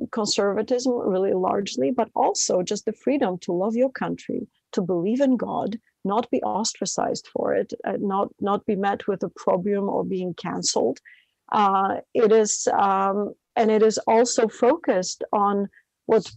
conservatism, really largely, but also just the freedom to love your country, to believe in God, not be ostracized for it, not be met with opprobrium or being canceled. It is also focused on what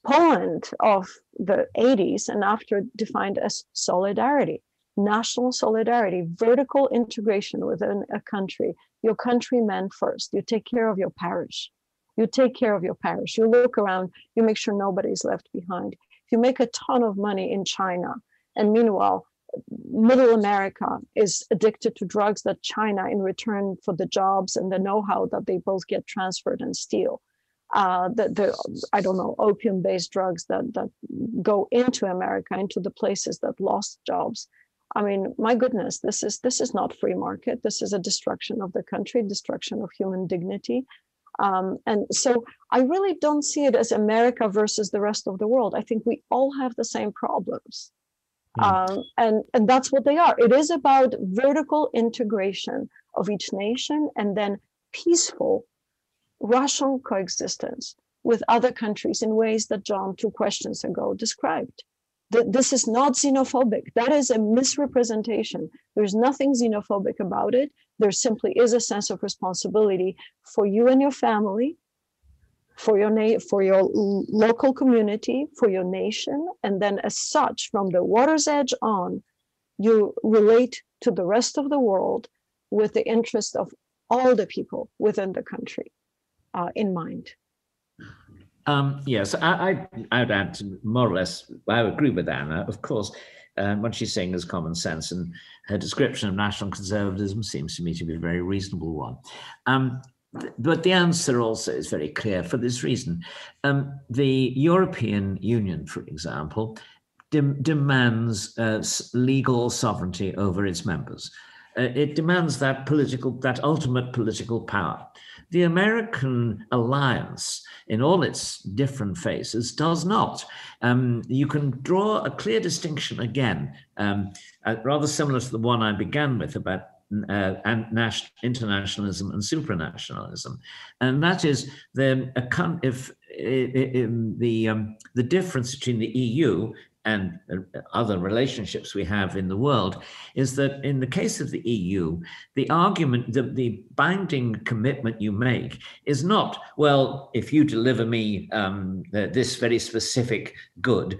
Poland of the 80s and after defined as solidarity, national solidarity, vertical integration within a country. Your countrymen first. You take care of your parish. You take care of your parish. You look around, you make sure nobody's left behind. If you make a ton of money in China, and meanwhile, Middle America is addicted to drugs that China, in return for the jobs and the know-how that they both get transferred and steal, opium-based drugs that go into America, into the places that lost jobs. My goodness, this is not free market. This is a destruction of the country, destruction of human dignity. And so I really don't see it as America versus the rest of the world. I think we all have the same problems. And that's what they are. It is about vertical integration of each nation and then peaceful, rational coexistence with other countries in ways that John 2 questions ago described. This is not xenophobic. That is a misrepresentation. There's nothing xenophobic about it. There simply is a sense of responsibility for you and your family, for your local community, for your nation, and then as such, from the water's edge on, you relate to the rest of the world with the interest of all the people within the country in mind. Yes, I would add to more or less, I agree with Anna, of course. What she's saying is common sense, and her description of national conservatism seems to me to be a very reasonable one. But the answer also is very clear for this reason. The European Union, for example, demands legal sovereignty over its members. It demands that ultimate political power. The American alliance, in all its different phases, does not. You can draw a clear distinction again, rather similar to the one I began with about internationalism and supranationalism, and that is the difference between the EU and other relationships we have in the world is that in the case of the EU, the argument, the binding commitment you make is not, well, if you deliver me this very specific good,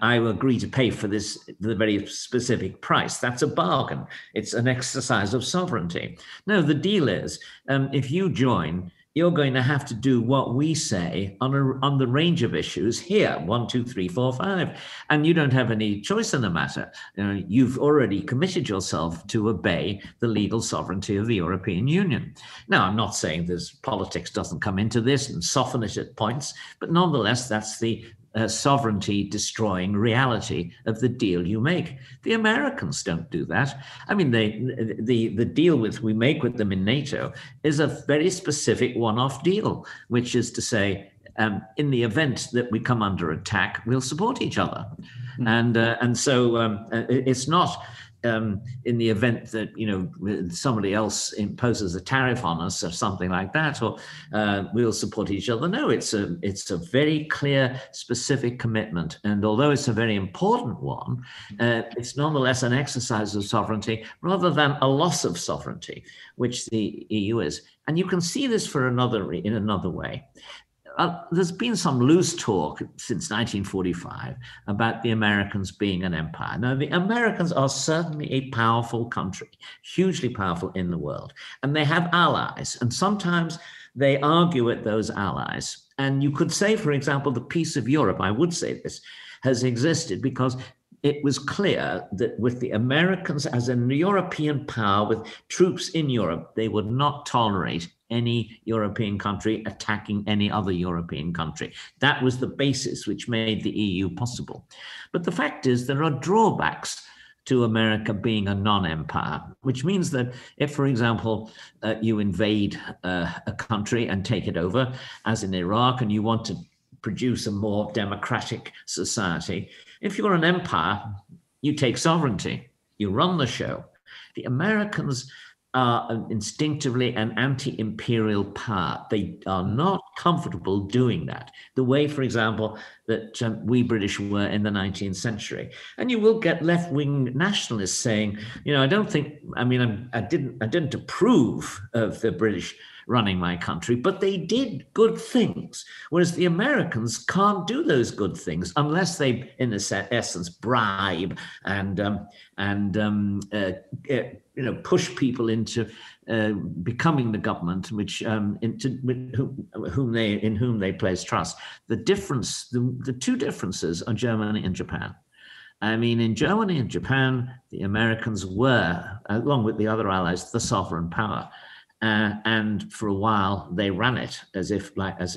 I will agree to pay for the very specific price. That's a bargain. It's an exercise of sovereignty. No, the deal is, if you join, you're going to have to do what we say on the range of issues here, 1, 2, 3, 4, 5, and you don't have any choice in the matter. You've already committed yourself to obey the legal sovereignty of the European Union. Now, I'm not saying this politics doesn't come into this and soften it at points, but nonetheless, that's the sovereignty destroying reality of the deal you make. The Americans don't do that. I mean, the deal we make with them in NATO is a very specific one-off deal, which is to say, in the event that we come under attack, we'll support each other. And so it's not in the event that somebody else imposes a tariff on us or something like that, or we'll support each other. No, it's a very clear, specific commitment, and although it's a very important one, it's nonetheless an exercise of sovereignty rather than a loss of sovereignty, which the EU is. And you can see this in another way. There's been some loose talk since 1945 about the Americans being an empire. Now, the Americans are certainly a powerful country, hugely powerful in the world, and they have allies, and sometimes they argue at those allies. And you could say, for example, the peace of Europe, I would say this, has existed because it was clear that with the Americans as a European power with troops in Europe, they would not tolerate any European country attacking any other European country. That was the basis which made the EU possible. But the fact is there are drawbacks to America being a non-empire, which means that if, for example, you invade a country and take it over, as in Iraq, and you want to produce a more democratic society, if you're an empire, you take sovereignty, you run the show. The Americans are instinctively an anti-imperial power. They are not comfortable doing that, the way, for example, that we British were in the 19th century. And you will get left-wing nationalists saying, I didn't approve of the British running my country, but they did good things, whereas the Americans can't do those good things unless they, in essence, bribe and push people into becoming the government, which in whom they place trust. The two differences are Germany and Japan. I mean, in Germany and Japan, the Americans were, along with the other allies, the sovereign power. And for a while, they ran it as if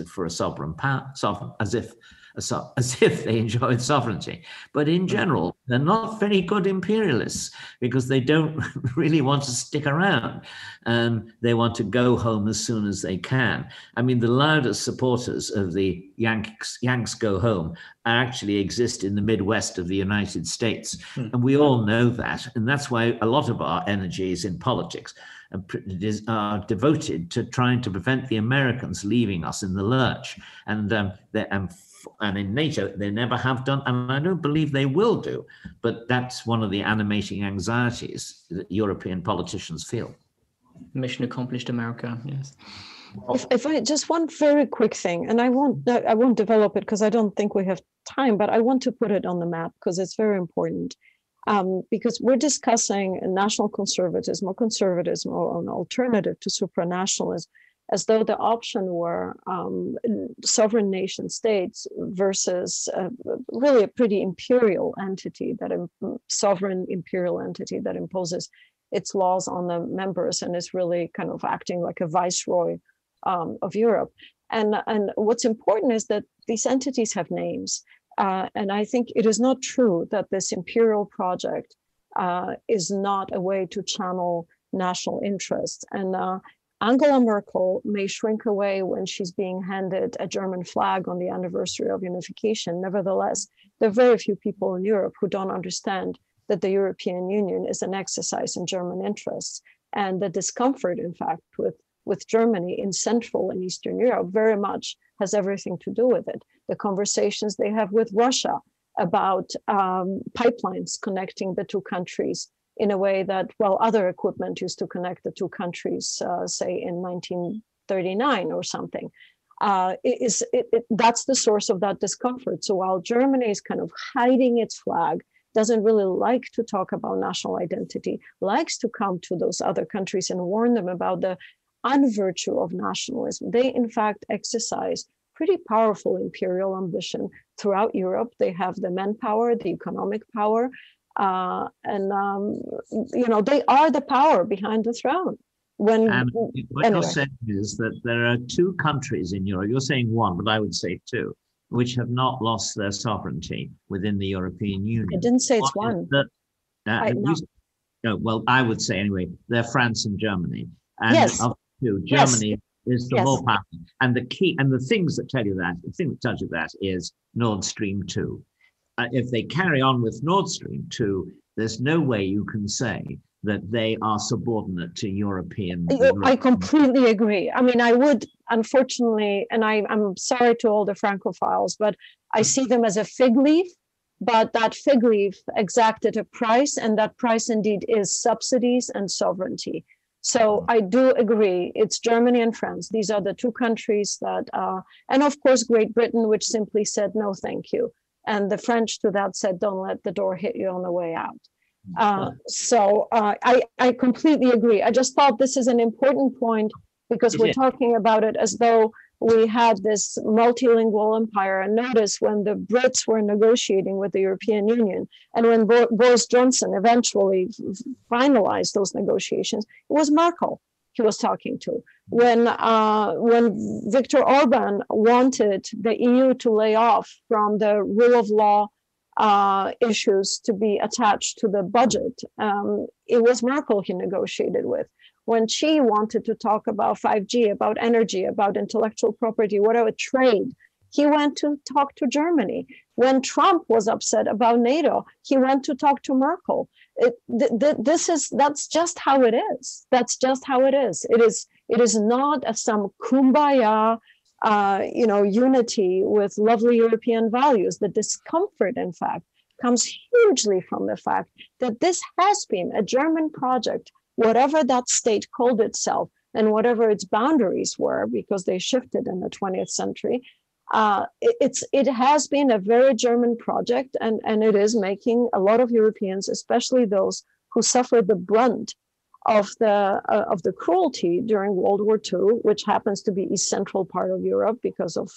for a sovereign power, as if they enjoyed sovereignty. But in general, they're not very good imperialists because they don't really want to stick around. They want to go home as soon as they can. I mean, the loudest supporters of the Yanks go home actually exist in the Midwest of the United States. And we all know that. And that's why a lot of our energy is in politics. Are devoted to trying to prevent the Americans leaving us in the lurch. And in NATO, they never have done, and I don't believe they will do. But that's one of the animating anxieties that European politicians feel. Mission accomplished, America, yes. If I just one very quick thing, and I won't develop it because I don't think we have time, but I want to put it on the map because it's very important. Because we're discussing national conservatism or an alternative to supranationalism, as though the option were sovereign nation states versus really a pretty imperial entity, sovereign imperial entity that imposes its laws on the members and is really kind of acting like a viceroy of Europe. And what's important is that these entities have names. And I think it is not true that this imperial project is not a way to channel national interest. And Angela Merkel may shrink away when she's being handed a German flag on the anniversary of unification. Nevertheless, there are very few people in Europe who don't understand that the European Union is an exercise in German interests. And the discomfort, in fact, with Germany in Central and Eastern Europe very much has everything to do with it. The conversations they have with Russia about pipelines connecting the two countries in a way that, well, other equipment used to connect the two countries, say in 1939 or something. That's the source of that discomfort. So while Germany is kind of hiding its flag, doesn't really like to talk about national identity, likes to come to those other countries and warn them about the unvirtue of nationalism. They, in fact, exercise pretty powerful imperial ambition throughout Europe. They have the manpower, the economic power, and they are the power behind the throne. What you're saying is that there are two countries in Europe, you're saying one, but I would say two, which have not lost their sovereignty within the European Union. I didn't say it's one. Well, I would say anyway, they're France and Germany. And yes. Of the two, Germany is the yes. more powerful. And the key, and the things that tell you that, the thing that tells you that is Nord Stream 2. If they carry on with Nord Stream 2, there's no way you can say that they are subordinate to European. I completely agree. I mean, I would, unfortunately, and I'm sorry to all the Francophiles, but I see them as a fig leaf, but that fig leaf exacted a price, and that price indeed is subsidies and sovereignty. So I do agree, it's Germany and France. These are the two countries that, and of course, Great Britain, which simply said, no, thank you. And the French to that said, don't let the door hit you on the way out. So I completely agree. I just thought this is an important point because we're talking about it as though we had this multilingual empire. And notice when the Brits were negotiating with the European Union and when Boris Johnson eventually finalized those negotiations, it was Merkel he was talking to. When Viktor Orban wanted the EU to lay off from the rule of law issues to be attached to the budget, it was Merkel he negotiated with. When she wanted to talk about 5G, about energy, about intellectual property, whatever, trade, he went to talk to Germany. When Trump was upset about NATO, he went to talk to Merkel. That's just how it is. That's just how it is. It is not some kumbaya, unity with lovely European values. The discomfort, in fact, comes hugely from the fact that this has been a German project, whatever that state called itself and whatever its boundaries were, because they shifted in the 20th century. It has been a very German project, and it is making a lot of Europeans, especially those who suffered the brunt of the cruelty during World War II, which happens to be a central part of Europe because of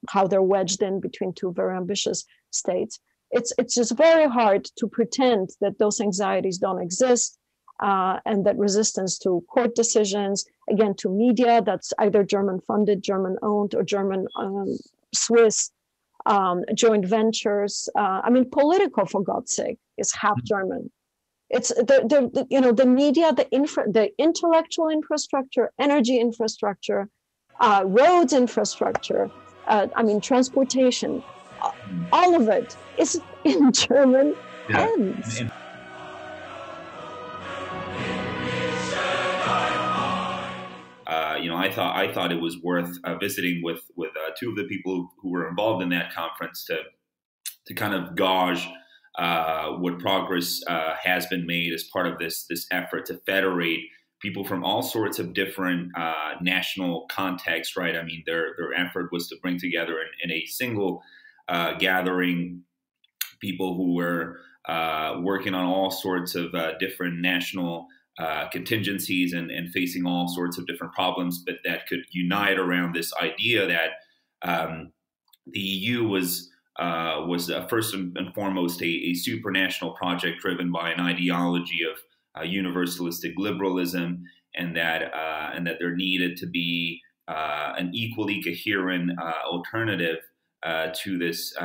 how they're wedged in between two very ambitious states. It's just very hard to pretend that those anxieties don't exist, and that resistance to court decisions, again, to media that's either German-funded, German-owned, or German Swiss joint ventures. Political, for God's sake, is half German. It's the media, the intellectual infrastructure, energy infrastructure, roads infrastructure, transportation, all of it is in German hands. I thought it was worth visiting with two of the people who were involved in that conference to kind of gauge what progress has been made as part of this effort to federate people from all sorts of different national contexts, right? I mean, their effort was to bring together in a single gathering people who were working on all sorts of different national contingencies and facing all sorts of different problems, but that could unite around this idea that the EU was first and foremost a supranational project driven by an ideology of universalistic liberalism, and that there needed to be an equally coherent alternative to this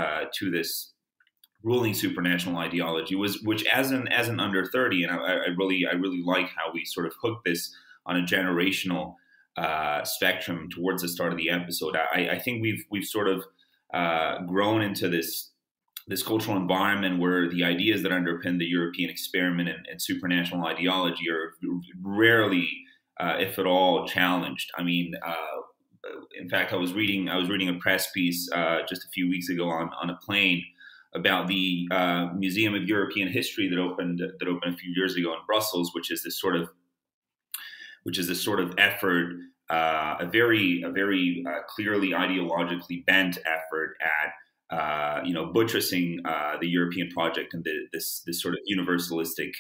ruling supranational ideology, which as an under 30, and I really like how we sort of hook this on a generational spectrum towards the start of the episode. I think we've sort of grown into this cultural environment where the ideas that underpin the European experiment and supranational ideology are rarely, if at all, challenged. I mean, in fact, I was reading a press piece just a few weeks ago on a plane about the Museum of European History that opened a few years ago in Brussels, which is this sort of effort, a very clearly ideologically bent effort at buttressing the European project and this sort of universalistic,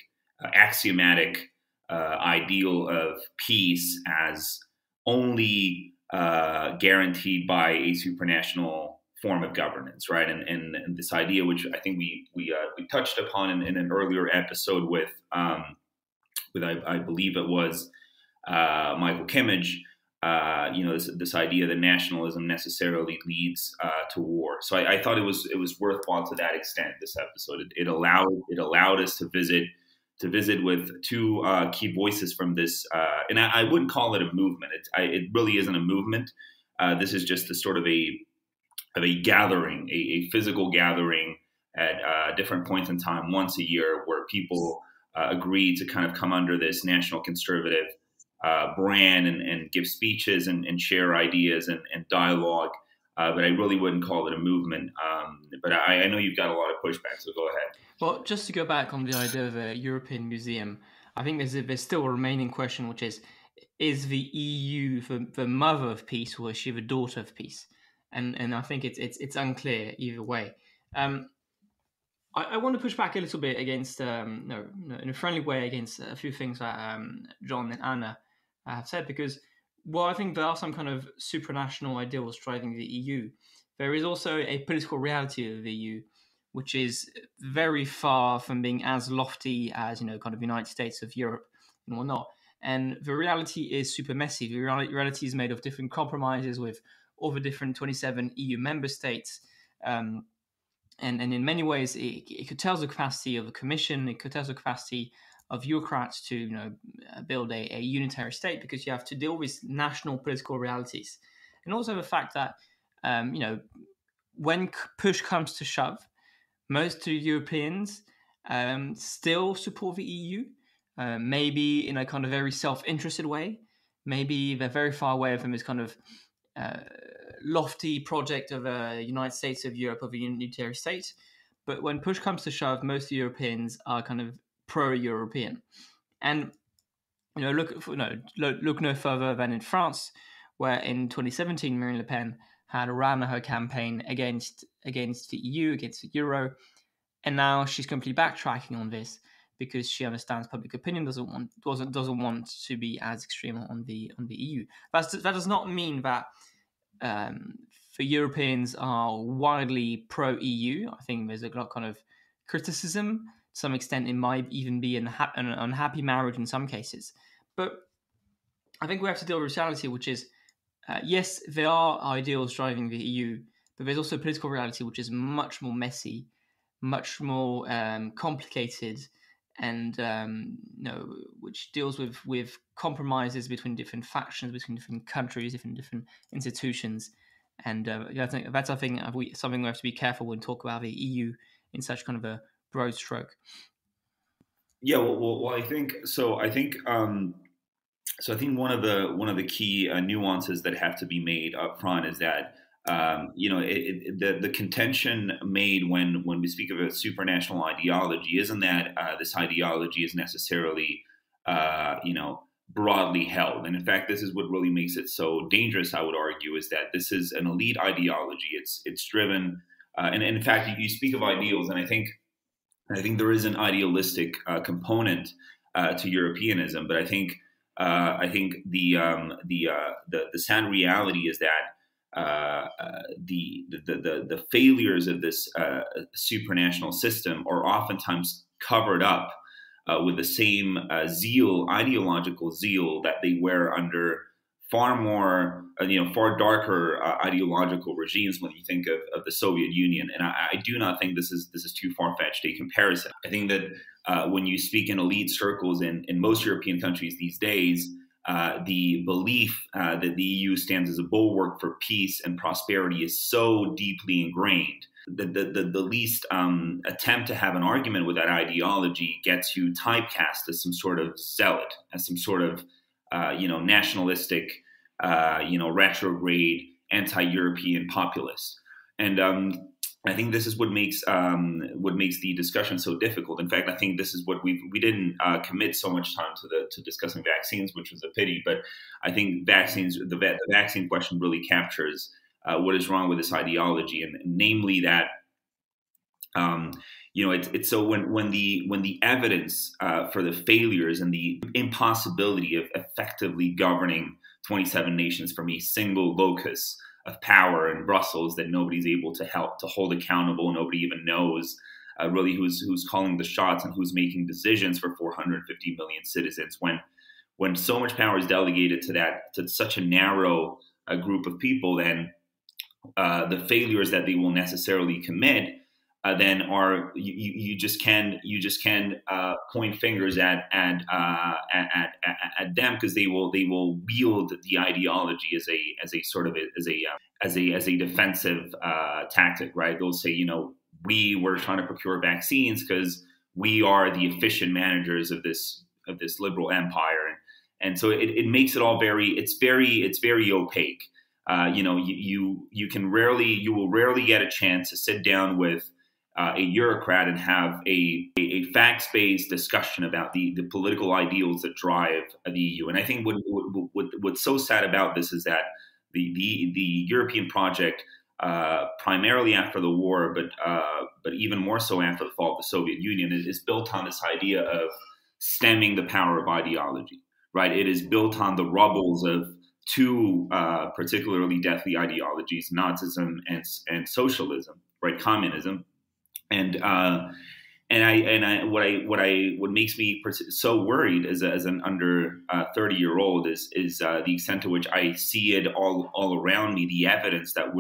axiomatic ideal of peace as only guaranteed by a supranational form of governance, right? And this idea, which I think we touched upon in an earlier episode with I believe it was Michael Kimmage. This idea that nationalism necessarily leads to war. So I thought it was worthwhile to that extent. This episode it allowed us to visit with two key voices from this, and I wouldn't call it a movement. It really isn't a movement. This is just a sort of a gathering, a physical gathering at different points in time once a year, where people agree to kind of come under this national conservative brand and give speeches and share ideas and dialogue. But I really wouldn't call it a movement. But I know you've got a lot of pushback, so go ahead. Well, just to go back on the idea of a European museum, I think there's still a remaining question, which is the EU the mother of peace, or is she the daughter of peace? And I think it's unclear either way. I want to push back a little bit against, in a friendly way, against a few things that John and Anna have said, because while I think there are some kind of supranational ideals driving the EU, there is also a political reality of the EU, which is very far from being as lofty as, kind of United States of Europe and whatnot. And the reality is super messy. The reality is made of different compromises with all the different 27 EU member states. And in many ways, it curtails the capacity of the Commission, it curtails the capacity of bureaucrats to build a unitary state, because you have to deal with national political realities. And also the fact that, when push comes to shove, most Europeans still support the EU, maybe in a kind of very self-interested way. Maybe they're very far away from this kind of lofty project of a United States of Europe, of a unitary state. But when push comes to shove, most Europeans are kind of pro-European. And look no further than in France, where in 2017 Marine Le Pen had ran her campaign against the EU, against the euro, and now she's completely backtracking on this because she understands public opinion doesn't want to be as extreme on the EU. That does not mean that the Europeans are widely pro-EU. I think there's a lot of kind of criticism. To some extent, it might even be an unhappy marriage in some cases. But I think we have to deal with reality, which is, yes, there are ideals driving the EU, but there's also a political reality which is much more messy, much more complicated, and which deals with compromises between different factions, between different countries, different institutions. And I think that's something we have to be careful when we talk about the EU in such kind of a broad stroke. Yeah, well, I think so. I think one of the key nuances that have to be made up front is that the contention made when we speak of a supranational ideology isn't that this ideology is necessarily broadly held. And in fact, this is what really makes it so dangerous, I would argue, is that this is an elite ideology. It's driven, and in fact, you speak of ideals, and I think there is an idealistic component to Europeanism, but I think the sad reality is that the failures of this supranational system are oftentimes covered up with the same ideological zeal that they were under far darker ideological regimes when you think of the Soviet Union. And I do not think this is too far-fetched a comparison. I think that when you speak in elite circles in most European countries these days, the belief that the EU stands as a bulwark for peace and prosperity is so deeply ingrained that the least attempt to have an argument with that ideology gets you typecast as some sort of zealot, as some sort of nationalistic, retrograde, anti-European populist. And I think this is what makes the discussion so difficult. In fact, I think this is what we didn't commit so much time to discussing vaccines, which was a pity. But I think the vaccine question really captures what is wrong with this ideology, and namely that it's so when the evidence for the failures and the impossibility of effectively governing 27 nations from a single locus of power in Brussels that nobody's able to hold accountable, nobody even knows really who's calling the shots and who's making decisions for 450 million citizens. When so much power is delegated to such a narrow group of people, then the failures that they will necessarily commit then are you just can point fingers at them, because they will wield the ideology as a defensive tactic, right? They'll say, we were trying to procure vaccines because we are the efficient managers of this liberal empire, and so it makes it all very opaque. You will rarely get a chance to sit down with a bureaucrat and have a facts-based discussion about the political ideals that drive the EU. And I think what's so sad about this is that the European project, primarily after the war, but even more so after the fall of the Soviet Union, is built on this idea of stemming the power of ideology, right? It is built on the rubbles of two particularly deathly ideologies: Nazism and socialism, right? Communism. And what makes me so worried as an under 30-year-old is the extent to which I see it all around me, the evidence that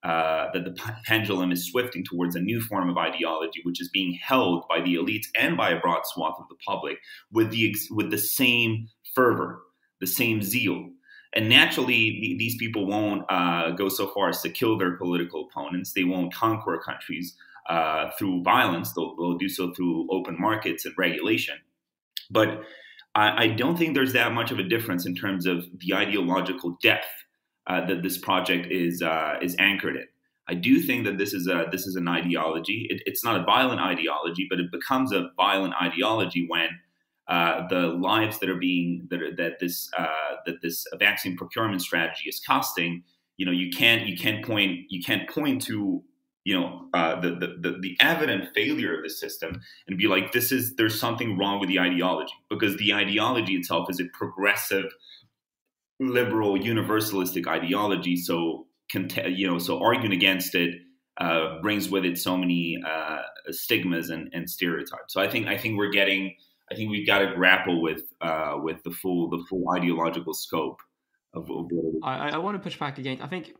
that the pendulum is swifting towards a new form of ideology, which is being held by the elites and by a broad swath of the public with the same fervor, the same zeal. And naturally, these people won't go so far as to kill their political opponents. They won't conquer countries through violence. They'll do so through open markets and regulation. But I don't think there's that much of a difference in terms of the ideological depth that this project is anchored in. I do think that this is an ideology. It's not a violent ideology, but it becomes a violent ideology when the lives that this vaccine procurement strategy is costing. You can't point to the evident failure of the system and be like, there's something wrong with the ideology, because the ideology itself is a progressive, liberal, universalistic ideology. So arguing against it brings with it so many stigmas and stereotypes. So I think we've got to grapple with the full ideological scope of what it is. I want to push back again. I think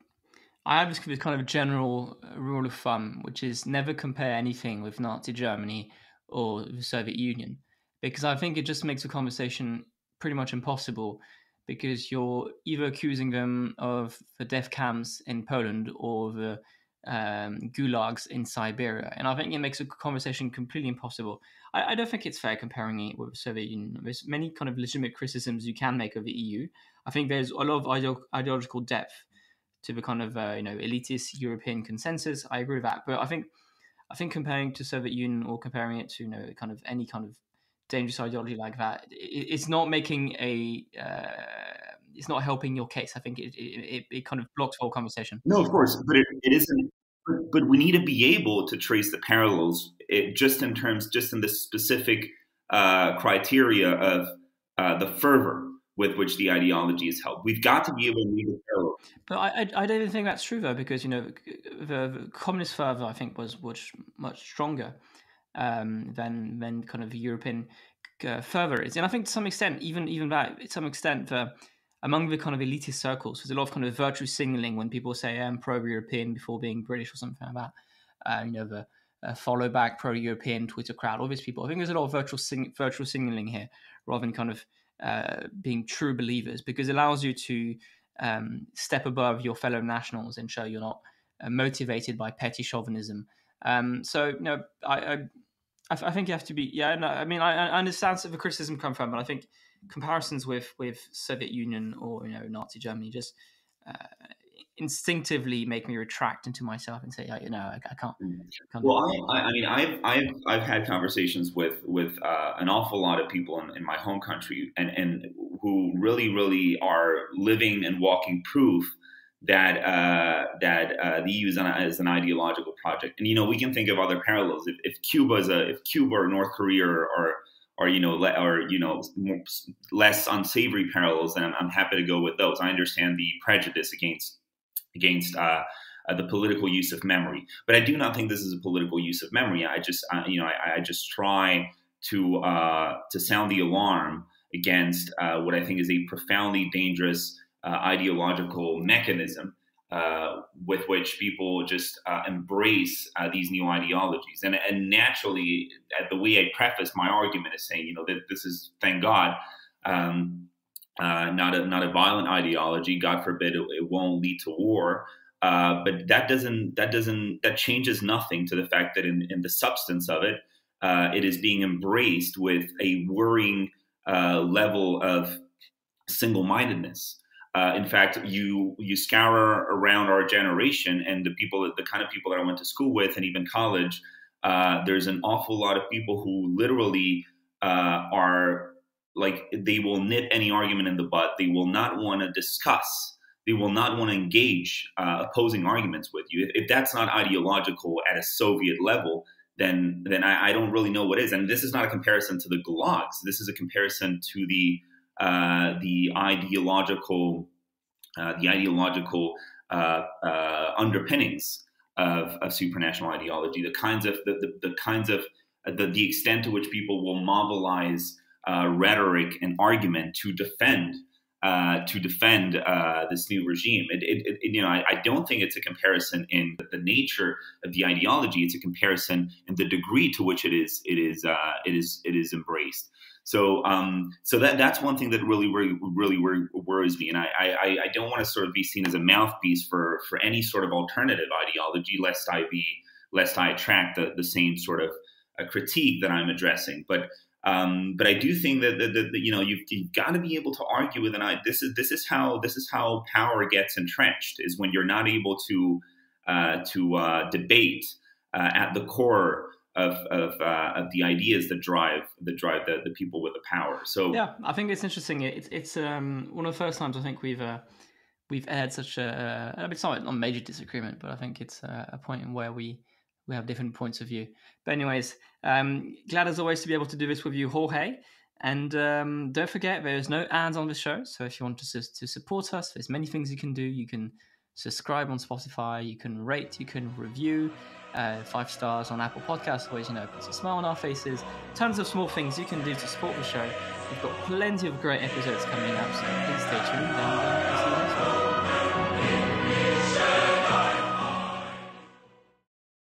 I have this kind of general rule of thumb, which is never compare anything with Nazi Germany or the Soviet Union, because I think it just makes the conversation pretty much impossible, because you're either accusing them of the death camps in Poland or the gulags in Siberia. And I think it makes a conversation completely impossible. I don't think it's fair comparing it with the Soviet Union. There's many kind of legitimate criticisms you can make of the EU. I think there's a lot of ideological depth to the kind of elitist European consensus. I agree with that, but I think comparing to Soviet Union or comparing it to kind of any kind of dangerous ideology like that, it's not making it's not helping your case. I think it kind of blocks the whole conversation. No, of course, but it isn't. But we need to be able to trace the parallels, just in the specific criteria of the fervor with which the ideology is held. We've got to be able to read the parallel. But I don't even think that's true, though, because the communist fervor, I think, was much stronger than kind of the European fervor is. And I think to some extent, even that, to some extent, among the kind of elitist circles, there's a lot of kind of virtue signaling when people say I'm pro-European before being British or something like that. The follow back pro-European Twitter crowd, all these people. I think there's a lot of virtual signaling here, rather than kind of being true believers, because it allows you to step above your fellow nationals and show you're not motivated by petty chauvinism. So, I think you have to be. Yeah, no, I mean, I understand where the criticism come from, but I think comparisons with Soviet Union or Nazi Germany just instinctively make me retract into myself and say, I can't. Well, I mean, I've had conversations with an awful lot of people in my home country, and who really are living and walking proof that the EU is an ideological project. And we can think of other parallels. If Cuba or North Korea or less unsavory parallels, then I'm happy to go with those. I understand the prejudice against the political use of memory, but I do not think this is a political use of memory. I just try to sound the alarm against what I think is a profoundly dangerous ideological mechanism with which people just embrace these new ideologies. And naturally, the way I preface my argument is saying, that this is, thank God, not a violent ideology. God forbid it won't lead to war. But that changes nothing to the fact that in the substance of it, it is being embraced with a worrying level of single-mindedness. In fact, you scour around our generation and the kind of people that I went to school with and even college, there's an awful lot of people who literally are like, they will nip any argument in the bud. They will not want to discuss. They will not want to engage opposing arguments with you. If that's not ideological at a Soviet level, then I don't really know what is. And this is not a comparison to the gulags. This is a comparison to the ideological underpinnings of supranational ideology. The extent to which people will mobilize rhetoric and argument to defend this new regime. I don't think it's a comparison in the nature of the ideology. It's a comparison in the degree to which it is embraced. So that's one thing that really worries me, and I don't want to sort of be seen as a mouthpiece for any sort of alternative ideology, lest I attract the same sort of critique that I'm addressing. But I do think that you've got to be able to argue with this is how power gets entrenched, is when you're not able to debate at the core of the ideas that drive the people with the power. So yeah, I think it's interesting. It's one of the first times I think we've had such it's not a major disagreement, but I think it's a point in where we have different points of view. But anyways, glad as always to be able to do this with you, Jorge. And don't forget, there's no ads on the show. So if you want to support us, there's many things you can do. You can subscribe on Spotify, you can rate, you can review, 5 stars on Apple Podcasts, always, puts a smile on our faces. Tons of small things you can do to support the show. We've got plenty of great episodes coming up, so please stay tuned, and we'll see you next week.